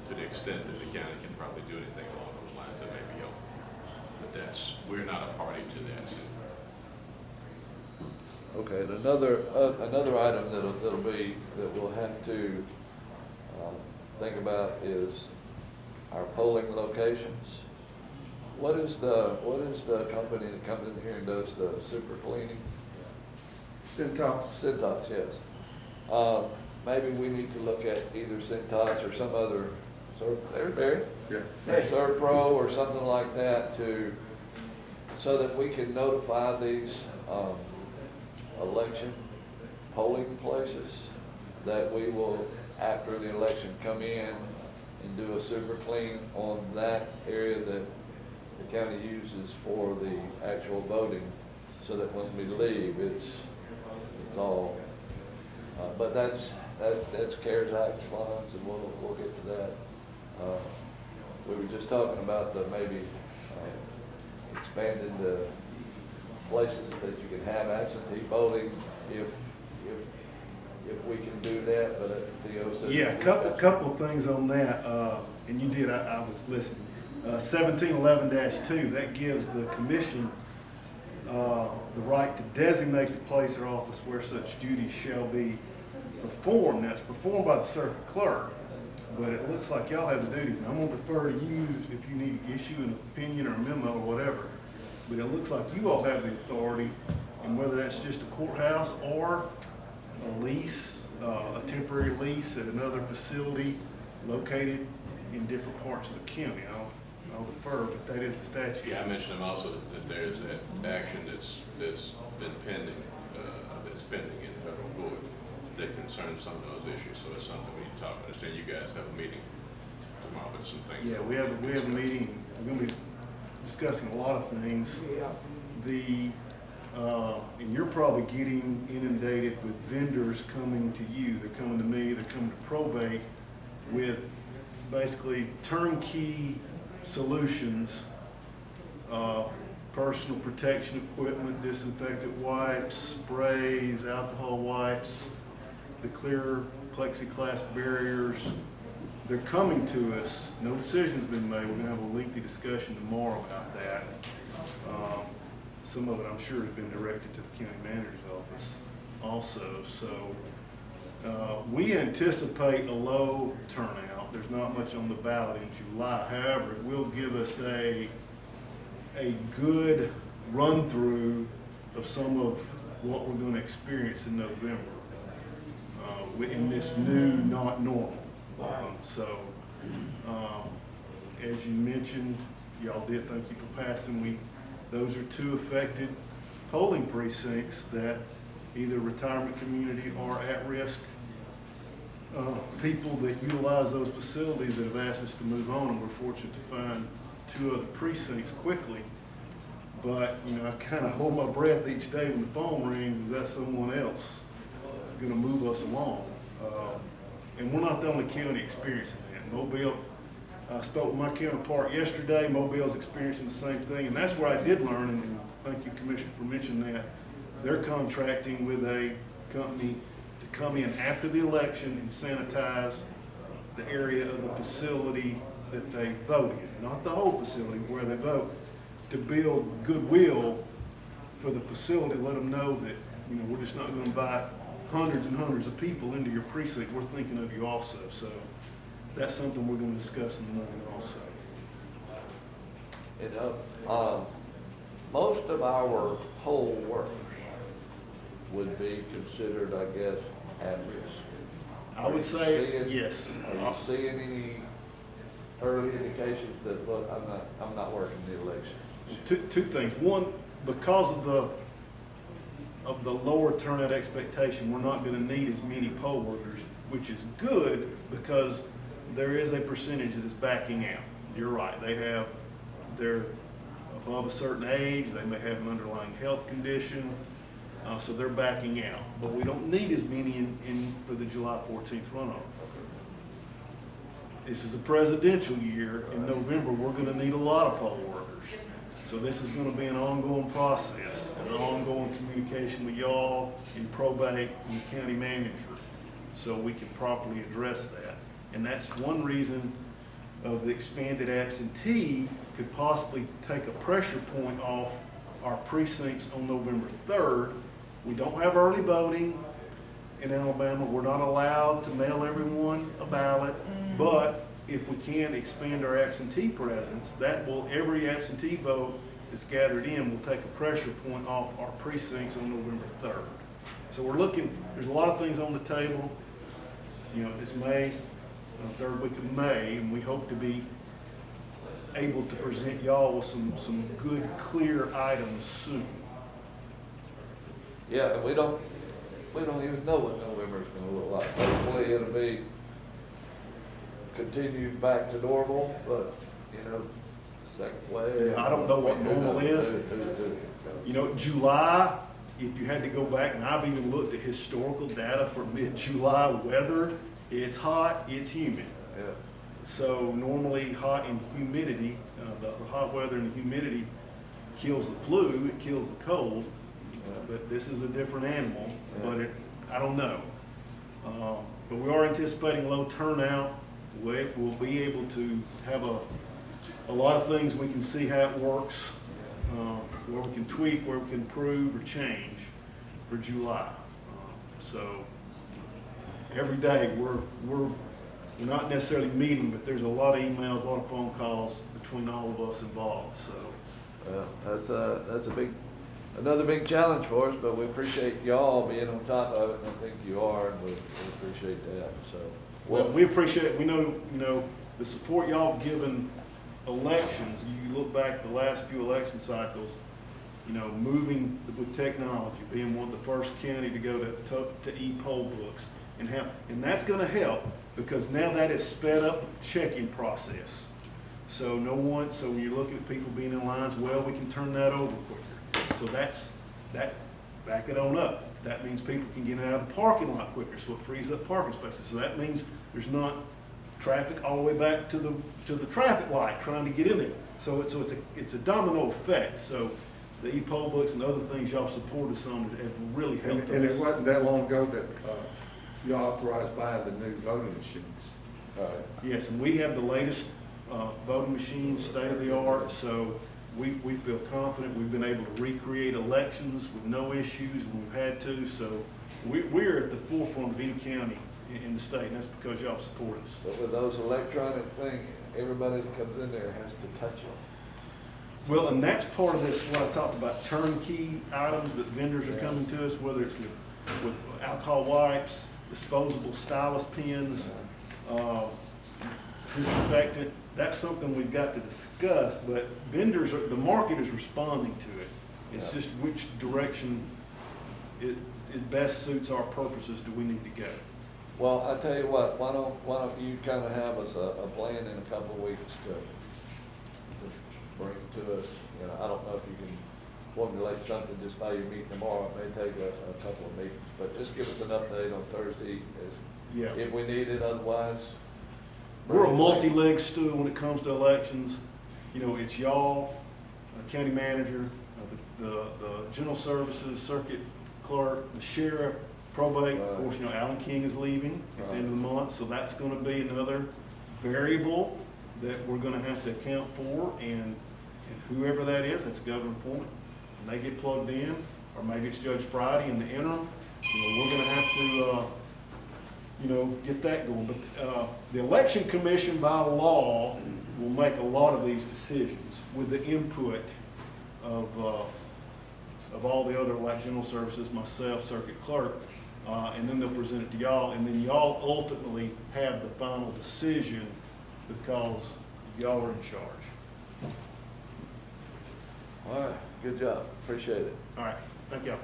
to the extent that the county can probably do anything along those lines, that may be helpful. But we're not a party to that suit. Okay, and another item that we'll have to, think about is our polling locations. What is the company that comes in here and does the super cleaning? Cintas, yes. Maybe we need to look at either Cintas or some other, there's Barry? Yeah. Servpro or something like that so that we can notify these, election polling places that we will, after the election, come in and do a super clean on that area that the county uses for the actual voting, so that when we leave, it's all, but that's CARES Act funds, and we'll get to that. We were just talking about maybe expanding the places that you can have absentee voting if we can do that, but THEO says. Yeah, couple of things on that, and you did, I was listening. 1711-2, that gives the commission the right to designate the place or office where such duties shall be performed. That's performed by the circuit clerk, but it looks like y'all have the duties. And I'm gonna defer to you if you need to issue an opinion or a memo or whatever. But it looks like you all have the authority, and whether that's just a courthouse or a lease, a temporary lease at another facility located in different parts of the county. I'll defer, but that is the statute. Yeah, I mentioned them also that there's that action that's been pending, that's pending in federal court that concerns some of those issues. So it's something we need to talk about. I understand you guys have a meeting tomorrow with some things. Yeah, we have a meeting. We're gonna be discussing a lot of things. Yeah. And you're probably getting inundated with vendors coming to you. They're coming to me, they're coming to probate with basically turnkey solutions, personal protection equipment, disinfectant wipes, sprays, alcohol wipes, the clear plexiglass barriers. They're coming to us. No decision's been made. We're gonna have a lengthy discussion tomorrow about that. Some of it, I'm sure, has been directed to the county manager's office also. So we anticipate a low turnout. There's not much on the ballot in July. However, it will give us a good run through of some of what we're going to experience in November in this new, not normal. As you mentioned, y'all did, thank you for passing. Those are two affected polling precincts that either retirement community or at-risk people that utilize those facilities that have asked us to move on, and we're fortunate to find two other precincts quickly. But, I kind of hold my breath each day when the phone rings. Is that someone else going to move us along? And we're not the only county experiencing that. Mobile, I spoke with my counterpart yesterday. Mobile's experiencing the same thing, and that's where I did learn, and thank you, Commissioner, for mentioning that. They're contracting with a company to come in after the election and sanitize the area of the facility that they vote in, not the whole facility where they vote, to build goodwill for the facility, let them know that, we're just not going to invite hundreds and hundreds of people into your precinct. We're thinking of you also. So that's something we're going to discuss in the morning also. Most of our poll workers would be considered, I guess, at risk. I would say yes. Are you seeing any early indications that, look, I'm not working the elections? Two things. One, because of the lower turnout expectation, we're not going to need as many poll workers, which is good because there is a percentage that is backing out. You're right. They're above a certain age. They may have an underlying health condition, so they're backing out. But we don't need as many for the July 14th runoff. This is a presidential year. In November, we're going to need a lot of poll workers. So this is going to be an ongoing process, an ongoing communication with y'all in probate and the county manager, so we can properly address that. And that's one reason of the expanded absentee could possibly take a pressure point off our precincts on November 3rd We don't have early voting in Alabama. We're not allowed to mail everyone a ballot, but if we can expand our absentee presence, that will, every absentee vote that's gathered in will take a pressure point off our precincts on November 3rd. So we're looking, there's a lot of things on the table. You know, it's May, third week of May, and we hope to be able to present y'all with some good, clear items soon. Yeah, and we don't even know what November's gonna look like. Hopefully it'll be continued back to normal, but, you know, second wave. I don't know what normal is. You know, July, if you had to go back, and I've even looked at historical data for mid-July weather, it's hot, it's humid. Yeah. So normally hot and humidity, the hot weather and the humidity kills the flu, it kills the cold, but this is a different animal, but I don't know. But we are anticipating low turnout. We'll be able to have a lot of things we can see how it works, where we can tweak, where we can improve or change for July. So every day we're not necessarily meeting, but there's a lot of emails, a lot of phone calls between all of us involved. So That's another big challenge for us, but we appreciate y'all being on top of it, and I think you are, and we appreciate that, so. Well, we appreciate it. We know, you know, the support y'all have given elections. You look back the last few election cycles, you know, moving with technology, being one of the first county to go to e-poll books, and that's going to help because now that has sped up the check-in process. So so when you're looking at people being in lines, well, we can turn that over quicker. So back it on up. That means people can get out of the parking lot quicker, so it frees up parking spaces. So that means there's not traffic all the way back to the traffic light trying to get in there. So it's a domino effect. So the e-poll books and other things y'all support us on have really helped us. And it wasn't that long ago that you authorized buying the new voting machines. Yes, and we have the latest voting machines, state of the art. So we feel confident. We've been able to recreate elections with no issues when we've had to. So we're at the forefront of any county in the state, and that's because y'all support us. But with those electronic things, everybody that comes in there has to touch it. Well, and that's part of this, what I talked about, turnkey items that vendors are coming to us, whether it's with alcohol wipes, disposable stylus pens, disinfectant. That's something we've got to discuss, but the market is responding to it. It's just which direction it best suits our purposes do we need to go. Well, I tell you what, why don't you kind of have us a plan in a couple of weeks to bring to us. You know, I don't know if you can formulate something just by your meeting tomorrow. It may take a couple of meetings, but just give us an update on Thursday if we need it. Otherwise, we're a multi-leg stool when it comes to elections. You know, it's y'all, county manager, the general services, circuit clerk, the sheriff, probate. Of course, you know, Alan King is leaving at the end of the month, so that's going to be another variable that we're going to have to account for, and whoever that is, that's government appointment, and they get plugged in, or maybe it's Judge Friday in the interim. You know, we're going to have to, you know, get that going. But the election commission by law will make a lot of these decisions with the input of all the other general services, myself, circuit clerk, and then they'll present it to y'all, and then y'all ultimately have the final decision because y'all are in charge. all right, good job, appreciate it. All right, thank y'all.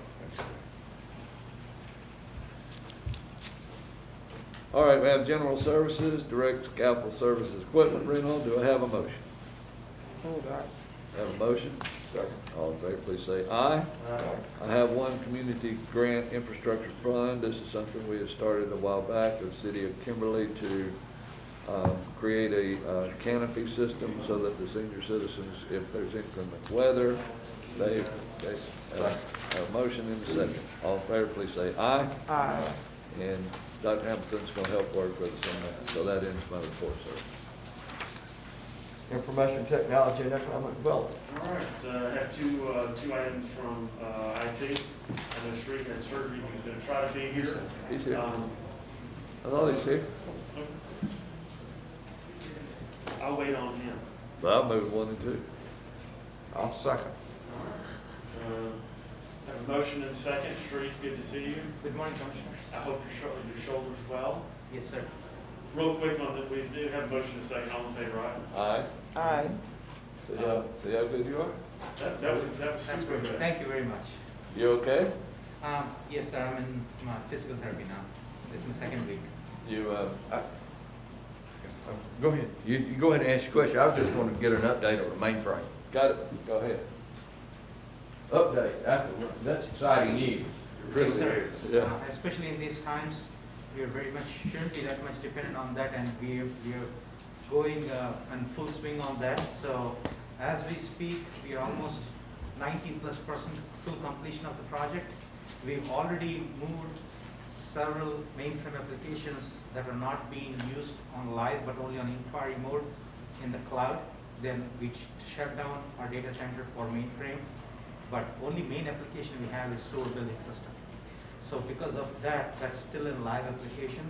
All right, we have general services, direct capital services, equipment rental. Do I have a motion? Hold on. Have a motion? Second. All in favor, please say aye. Aye. I have one community grant infrastructure fund. This is something we have started a while back with the city of Kimberly to create a canopy system so that the senior citizens, if there's inclement weather, they have a motion in a second. All in favor, please say aye. Aye. And Dr. Hamilton's gonna help work with us on that. So that ends my report, sir. Information Technology and Economic Development. All right, I have two items from IT. I know Shree had surgery, he was gonna try to be here. He's here. Um, I thought he's here. I'll wait on him. But I'll move 1 and 2. I'll second. Have a motion and a second. Shree, it's good to see you. Good morning, Commissioners. I hope your shoulder's well. Yes, sir. Real quick on that, we do have a motion and a second. All in favor, aye? Aye. Aye. See how good you are? That was That's super good. good. Thank you very much. You okay? Yes, sir, I'm in my physical therapy now. This is my second week. You, Go ahead. You go ahead and ask your question. I was just going to get an update on the mainframe. got it? Go ahead. Update, that's exciting news. It really Yes, sir. is. Yeah. Especially in these times, we are very much, shouldn't be that much dependent on that, and we are going in full swing on that. So as we speak, we are almost 90+% full completion of the project. We've already moved several mainframe applications that are not being used on live, but only on inquiry mode in the cloud. Then we shut down our data center for mainframe, but only main application we have is store building system. So because of that, that's still in live application.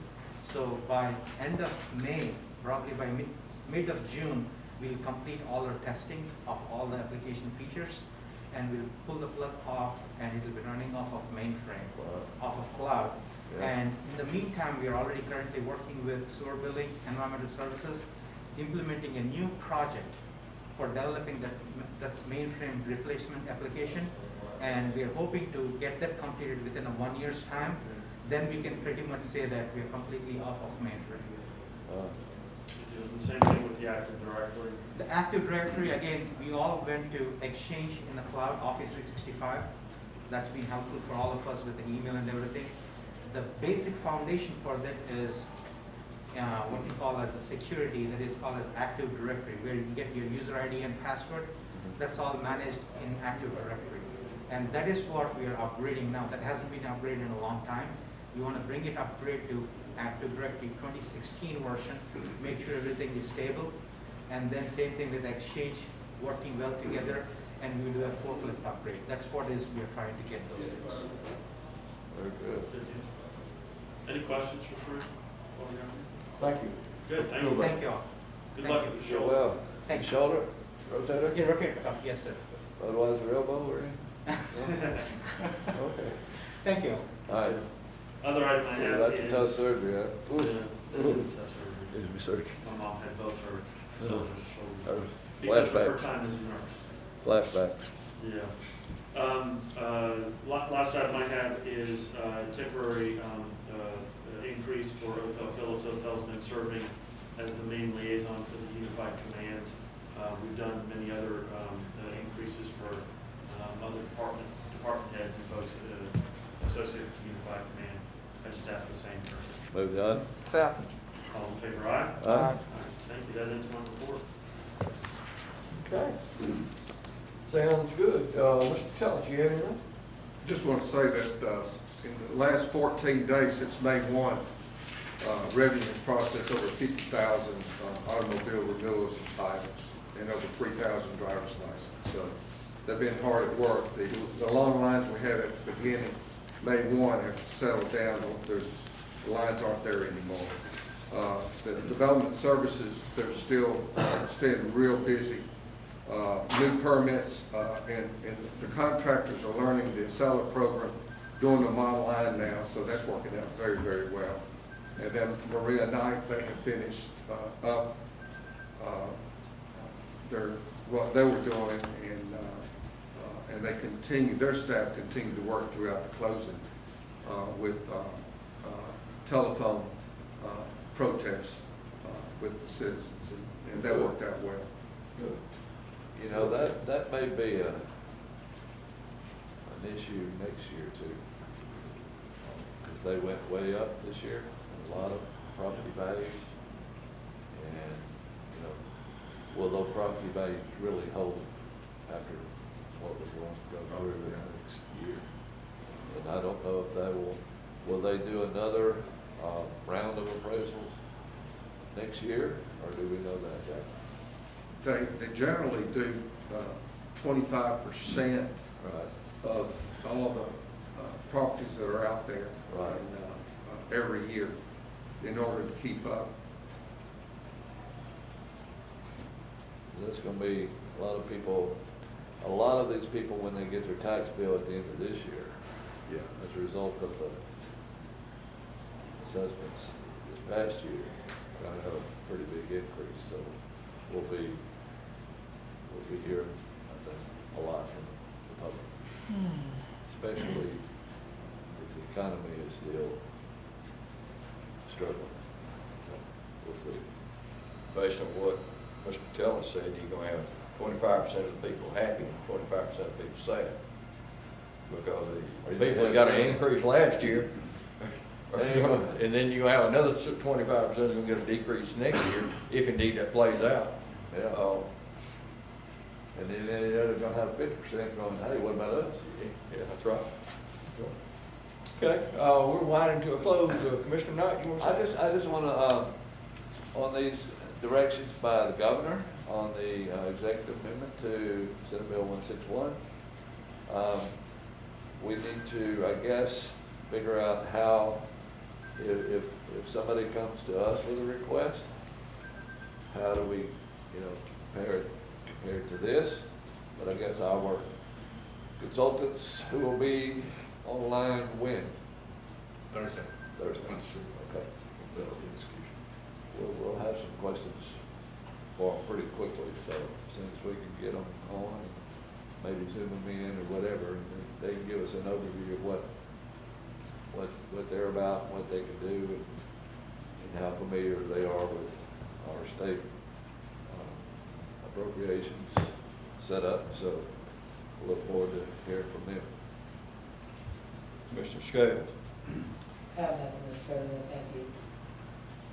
So by end of May, probably by mid of June, we'll complete all our testing of all the application features, and we'll pull the plug off, and it will be running off of mainframe, off of cloud. Yeah. And in the meantime, we are already currently working with sewer building, environmental services, implementing a new project for developing that's mainframe replacement application. And we are hoping to get that completed within a 1 year's time. Then we can pretty much say that we are completely off of mainframe. The same thing with the Active Directory. The Active Directory, again, we all went to Exchange in the cloud, Office 365. That's been helpful for all of us with the email and everything. The basic foundation for that is what we call as a security, that is called as Active Directory, where you get your user ID and password. That's all managed in Active Directory. And that is what we are upgrading now. That hasn't been upgraded in a long time. We want to bring it upgrade to Active Directory 2016 version, make sure everything is stable. And then same thing with Exchange, working well together, and we do a forklift upgrade. That's what is we are trying to get those things. Very good. Any questions for Shree? Thank you. Good, thank you. Thank you all. Good Thank luck you. with the You're shoulder. well. Thank you. Shoulder, rotator, Yeah, okay, yes, sir. otherwise your elbow or anything? Okay. Thank you. All right. Other item I have That's a is. tough surgery, huh? Yeah, Ooh. that's surgery. Needs to be searched. My mom had both her shoulders. Flashback. Because of her time as a nurse. Flashbacks. Yeah. Last item I have is temporary increase for Phillips Hotels been serving as the main liaison for the Unified Command. We've done many other increases for other department heads and folks associated with the Unified Command. I just asked the same person. Moved on. Second. All in favor, aye? Aye. All right, thank you. That ends my report. Okay. Sounds good. Mr. Tellus, you have anything? Just want to say that in the last 14 days since May 1, revenue has processed over 50,000 automobile renewals items and over 3,000 driver's licenses. So they've been hard at work. The long lines we had at the beginning, May 1, have settled down. The lines aren't there anymore. The development services, they're still staying real busy. New permits, and the contractors are learning the seller program, doing them online now, so that's working out very, very well. And then Maria Knight, they have finished up what they were doing, and they continue, their staff continue to work throughout the closing with telephone protests with the citizens, and that worked out well. Good. You know, that may be an issue next year too. Because they went way up this year, a lot of property values. And, you know, will those property values really hold after what we're going to go through in the next year? And I don't know if will they do another round of appraisals next year, or do we know that yet? they generally do 25% Right. of all of the properties that are out there. Right. And, every year in order to keep up. There's gonna be a lot of people, a lot of these people, when they get their tax bill at the end of this year, as a result of the assessments this past year, gonna have a pretty big increase, so we'll be hearing, I think, a lot from the public. Especially if the economy is still struggling. So we'll see. Based on what Mr. Teller said, you're gonna have 25% of the people happy and 25% of the people sad. Because the people that got an increase last year, and then you have another 25% is gonna get a decrease next year, if indeed that plays out. Yeah. And then they're gonna have 50% going, hey, what about us? Yeah, that's right. Okay, we're winding to a close. Commissioner Knight, you want to say? I just wanna, on these directions by the governor on the executive amendment to Senate Bill 161, we need to, I guess, figure out how, if somebody comes to us with a request, how do we, compare it to this? But I guess our consultants who will be online when? Thursday. Okay. So we'll have some questions for them pretty quickly, so as soon as we can get them on, and maybe zoom them in or whatever, and they can give us an overview of what they're about, what they can do, and how familiar they are with our state appropriations set up. So we'll look forward to hearing from them. Mr. Scales. Have nothing, Mr. President, thank you.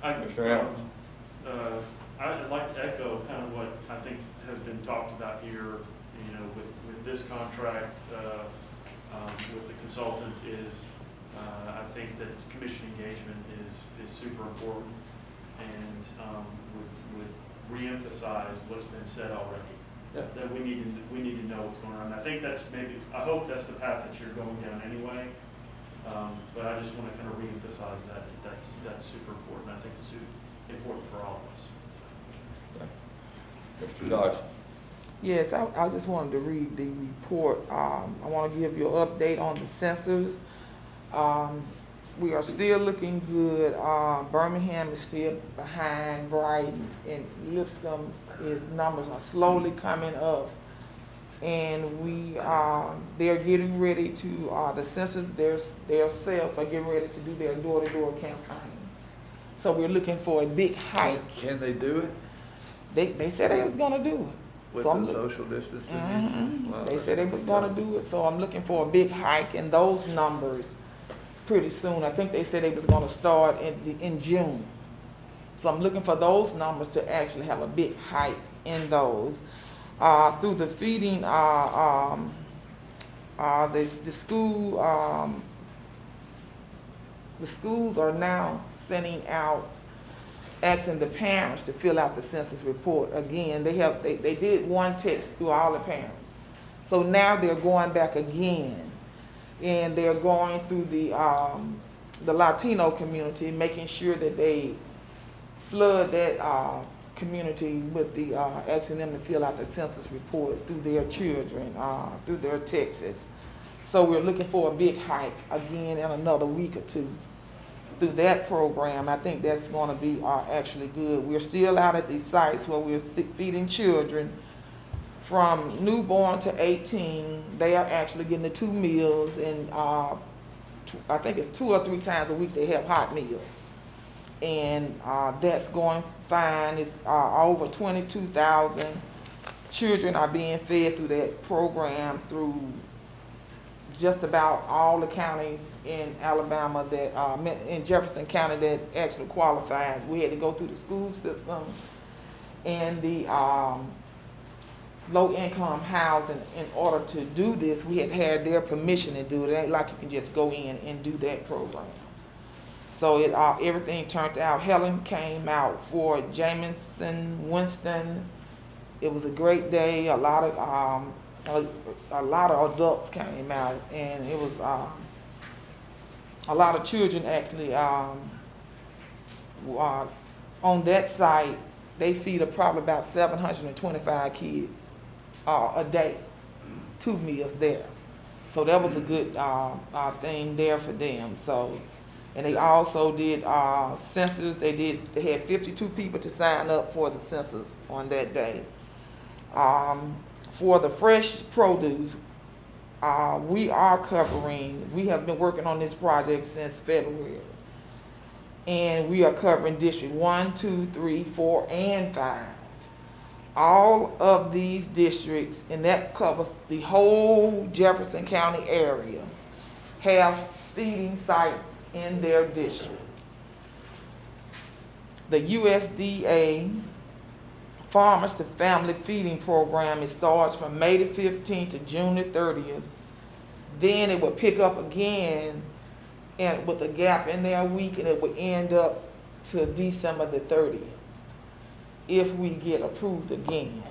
Mr. Allen. I'd like to echo kind of what I think has been talked about here, with this contract, with the consultant is, I think that commission engagement is super important and would reemphasize what's been said already. Yeah. That we need to know what's going on. I think I hope that's the path that you're going down anyway. But I just want to kind of reemphasize that's super important. I think it's important for all of us. Mr. Dodge. Yes, I just wanted to read the report. I want to give you an update on the census. We are still looking good. Birmingham is still behind Brighton, and Lipscomb, his numbers are slowly coming up. And they're getting ready to, the census, their sales are getting ready to do their door-to-door campaign. So we're looking for a big hike. Can they do it? They said they was gonna do it. With So the social distancing? Wow, They said they was gonna do it, so I'm looking for a big hike in those numbers pretty soon. I think they said they was gonna start in June. So I'm looking for those numbers to actually have a big hike in those. Through the feeding, the schools are now sending out, asking the parents to fill out the census report. Again, they did one text through all the parents. So now they're going back again, and they're going through the Latino community, making sure that they flood that community with the asking them to fill out the census report through their children, through their texts. So we're looking for a big hike again in another week or two through that program. I think that's going to be actually good. We're still out at these sites where we're feeding children from newborn to 18. They are actually getting the 2 meals, and I think it's 2 or 3 times a week they have hot meals. And that's going fine. It's over 22,000 children are being fed through that program through just about all the counties in Alabama that, in Jefferson County, that actually qualified. We had to go through the school system and the low-income housing in order to do this. We had their permission to do it. It ain't like you can just go in and do that program. So everything turned out. Helen came out for Jamison, Winston, It was a great day. A lot of adults came out, and it was a lot of children actually. On that site, they feed probably about 725 kids a day, 2 meals there. So that was a good thing there for them. So, and they also did census. They had 52 people to sign up for the census on that day. For the fresh produce, we have been working on this project since February. And we are covering District 1, 2, 3, 4, and 5. All of these districts, and that covers the whole Jefferson County area, have feeding sites in their district. The USDA Farmers to Family Feeding Program, it starts from May the 15th to June the 30th. Then it will pick up again and with a gap in there a week, and it will end up to December the 30th if we get approved again.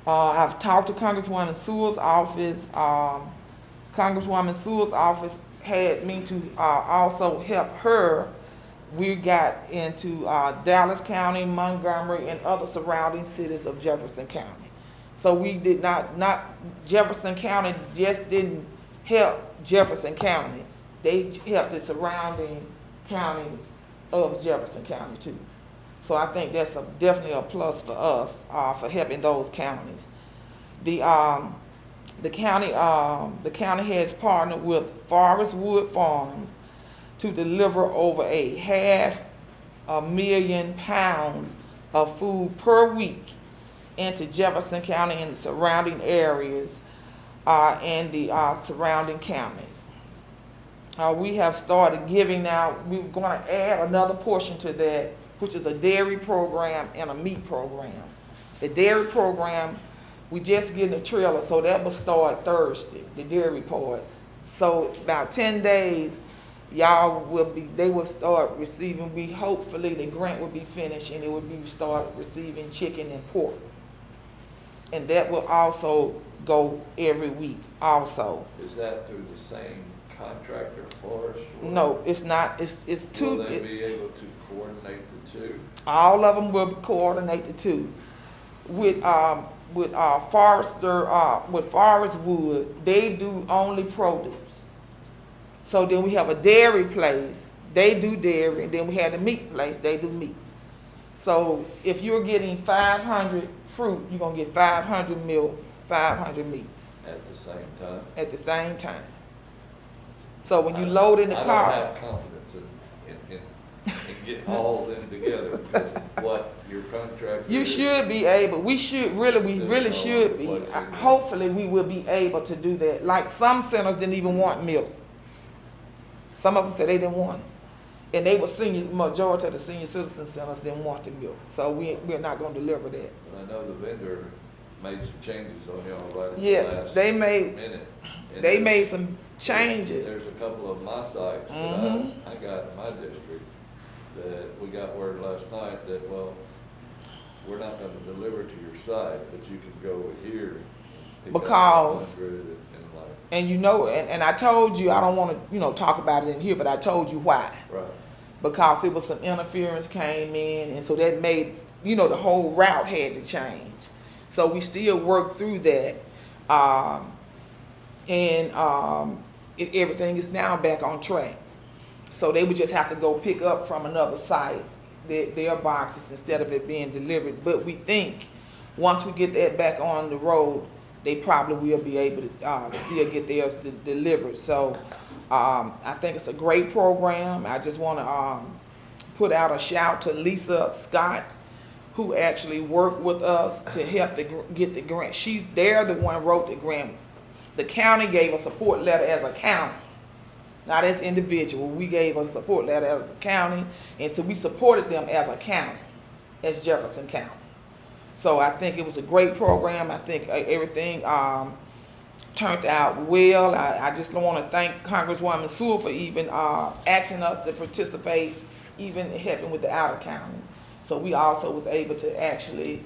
I've talked to Congresswoman Sewell's office. Congresswoman Sewell's office had me to also help her. We got into Dallas County, Montgomery, and other surrounding cities of Jefferson County. So we did not Jefferson County just didn't help Jefferson County. They helped the surrounding counties of Jefferson County too. So I think that's definitely a plus for us for helping those counties. The county has partnered with Forest Wood Farms to deliver over 500,000 pounds of food per week into Jefferson County and the surrounding areas and the surrounding counties. We have started giving out, we're going to add another portion to that, which is a dairy program and a meat program. The dairy program, we just getting a trailer, so that will start Thursday, the dairy part. So about 10 days, they will start receiving, hopefully the grant will be finished and it will be start receiving chicken and pork. And that will also go every week also. Is that through the same contractor for us? No, it's not. It's two. Will they be able to coordinate the two? All of them will coordinate the two. With Forest Wood, they do only produce. So then we have a dairy place, they do dairy, and then we have the meat place, they do meat. So if you're getting 500 fruit, you're gonna get 500 milk, 500 meats. At the same time? At the same time. So when you load in the car. I don't have confidence in getting all of them together because of what your contractor You is. should be able, we really should be. Hopefully we will be able to do that. Like some centers didn't even want milk. Some of them said they didn't want it. And they were majority of the senior citizen centers didn't want the milk. So we're not gonna deliver that. But I know the vendor made some changes on y'all right at the Yeah, last they made minute. And they made some changes. There's a couple of my sites that I got in my district that we got word last night that, well, we're not gonna deliver to your site, but you can go here. pick up Because 100 and like, and you know, and I told you, I don't want to, talk about it in here, but I told you why. right. Because it was some interference came in, and so that made, the whole route had to change. So we still worked through that, everything is now back on track. So they would just have to go pick up from another site their boxes instead of it being delivered. But we think once we get that back on the road, they probably will be able to still get theirs delivered. So I think it's a great program. I just want to put out a shout to Lisa Scott, who actually worked with us to help get the grant. They're the one who wrote the grant. The county gave a support letter as a county, not as individual. We gave a support letter as a county, and so we supported them as a county, as Jefferson County. So I think it was a great program. I think everything turned out well. I just want to thank Congresswoman Sewell for even asking us to participate, even helping with the outer counties. So we also was able to actually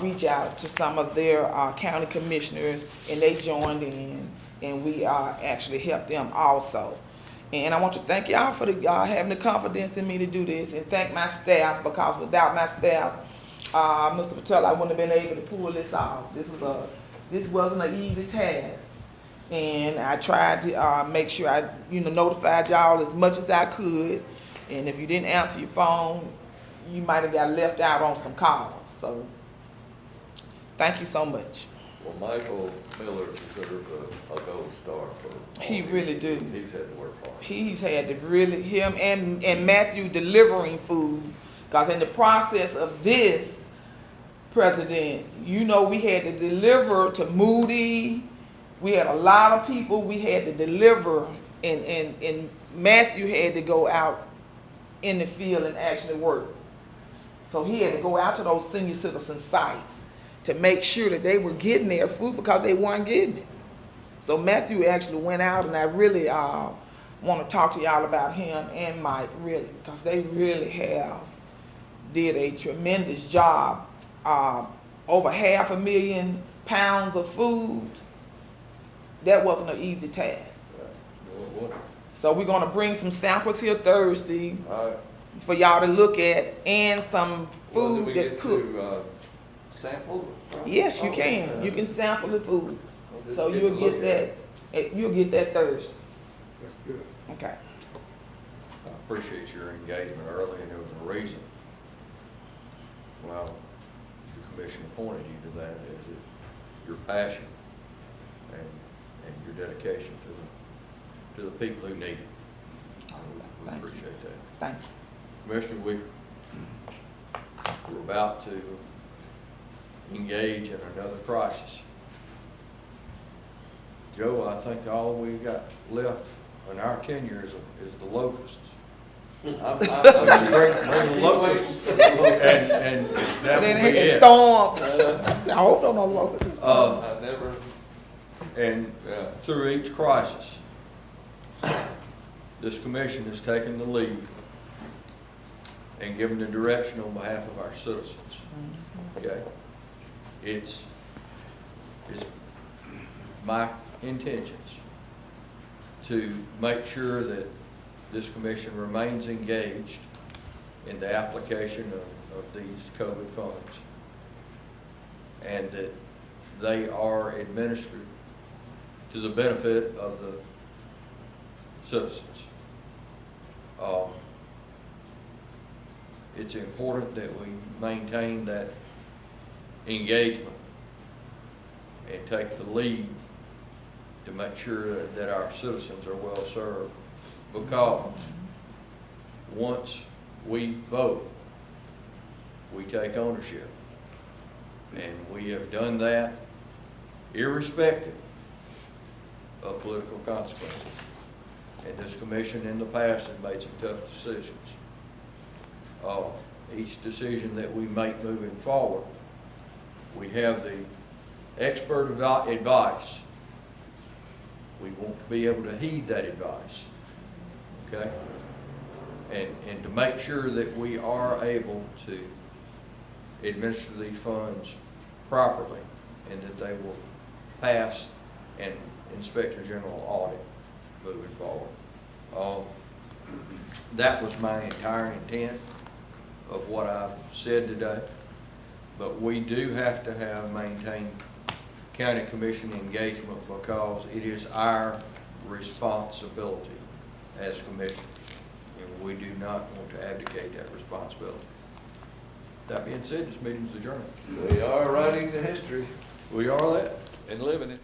reach out to some of their county commissioners, and they joined in, and we actually helped them also. And I want to thank y'all for y'all having the confidence in me to do this, and thank my staff, because without my staff, Mr. Patel, I wouldn't have been able to pull this off. This wasn't an easy task, and I tried to make sure I notified y'all as much as I could. And if you didn't answer your phone, you might have got left out on some calls. So thank you so much. Well, Michael Miller deserves a gold star for. He really do. He's had to work hard. He's had to really, him and Matthew delivering food, because in the process of this, President, we had to deliver to Moody. We had a lot of people we had to deliver, and Matthew had to go out in the field and actually work. So he had to go out to those senior citizen sites to make sure that they were getting their food, because they weren't getting it. So Matthew actually went out, and I really want to talk to y'all about him and Mike, really, because they really did a tremendous job. Over 500,000 pounds of food. That wasn't an easy task. So we're gonna bring some samples here Thursday for y'all to look at, and some food that's cooked. Sample? Yes, you can. You can sample the food. So you'll get that. You'll get that Thursday. That's good. Okay. I appreciate your engagement early, and there was a reason. Well, the commission appointed you to that, is it your passion and your dedication to the people who need it. We appreciate that. Thank you. Commissioner, we're about to engage in another crisis. Joe, I think all we got left in our tenure is the locusts. I'm bring the locusts, and that Then will be it it. storms. I hope don't know locusts. I never. And through each crisis, this commission has taken the lead and given the direction on behalf of our citizens. Okay? It's my intentions to make sure that this commission remains engaged in the application of these COVID funds, and that they are administered to the benefit of the citizens. It's important that we maintain that engagement and take the lead to make sure that our citizens are well served, because once we vote, we take ownership. And we have done that irrespective of political consequences. And this commission in the past has made some tough decisions. Each decision that we make moving forward, we have the expert advice. We want to be able to heed that advice, okay? And to make sure that we are able to administer these funds properly, and that they will pass an Inspector General audit moving forward. That was my entire intent of what I've said today. But we do have to maintain county commission engagement, because it is our responsibility as commissioners, and we do not want to abdicate that responsibility. That being said, this meeting is adjourned. We are writing the history. We are that. And living it.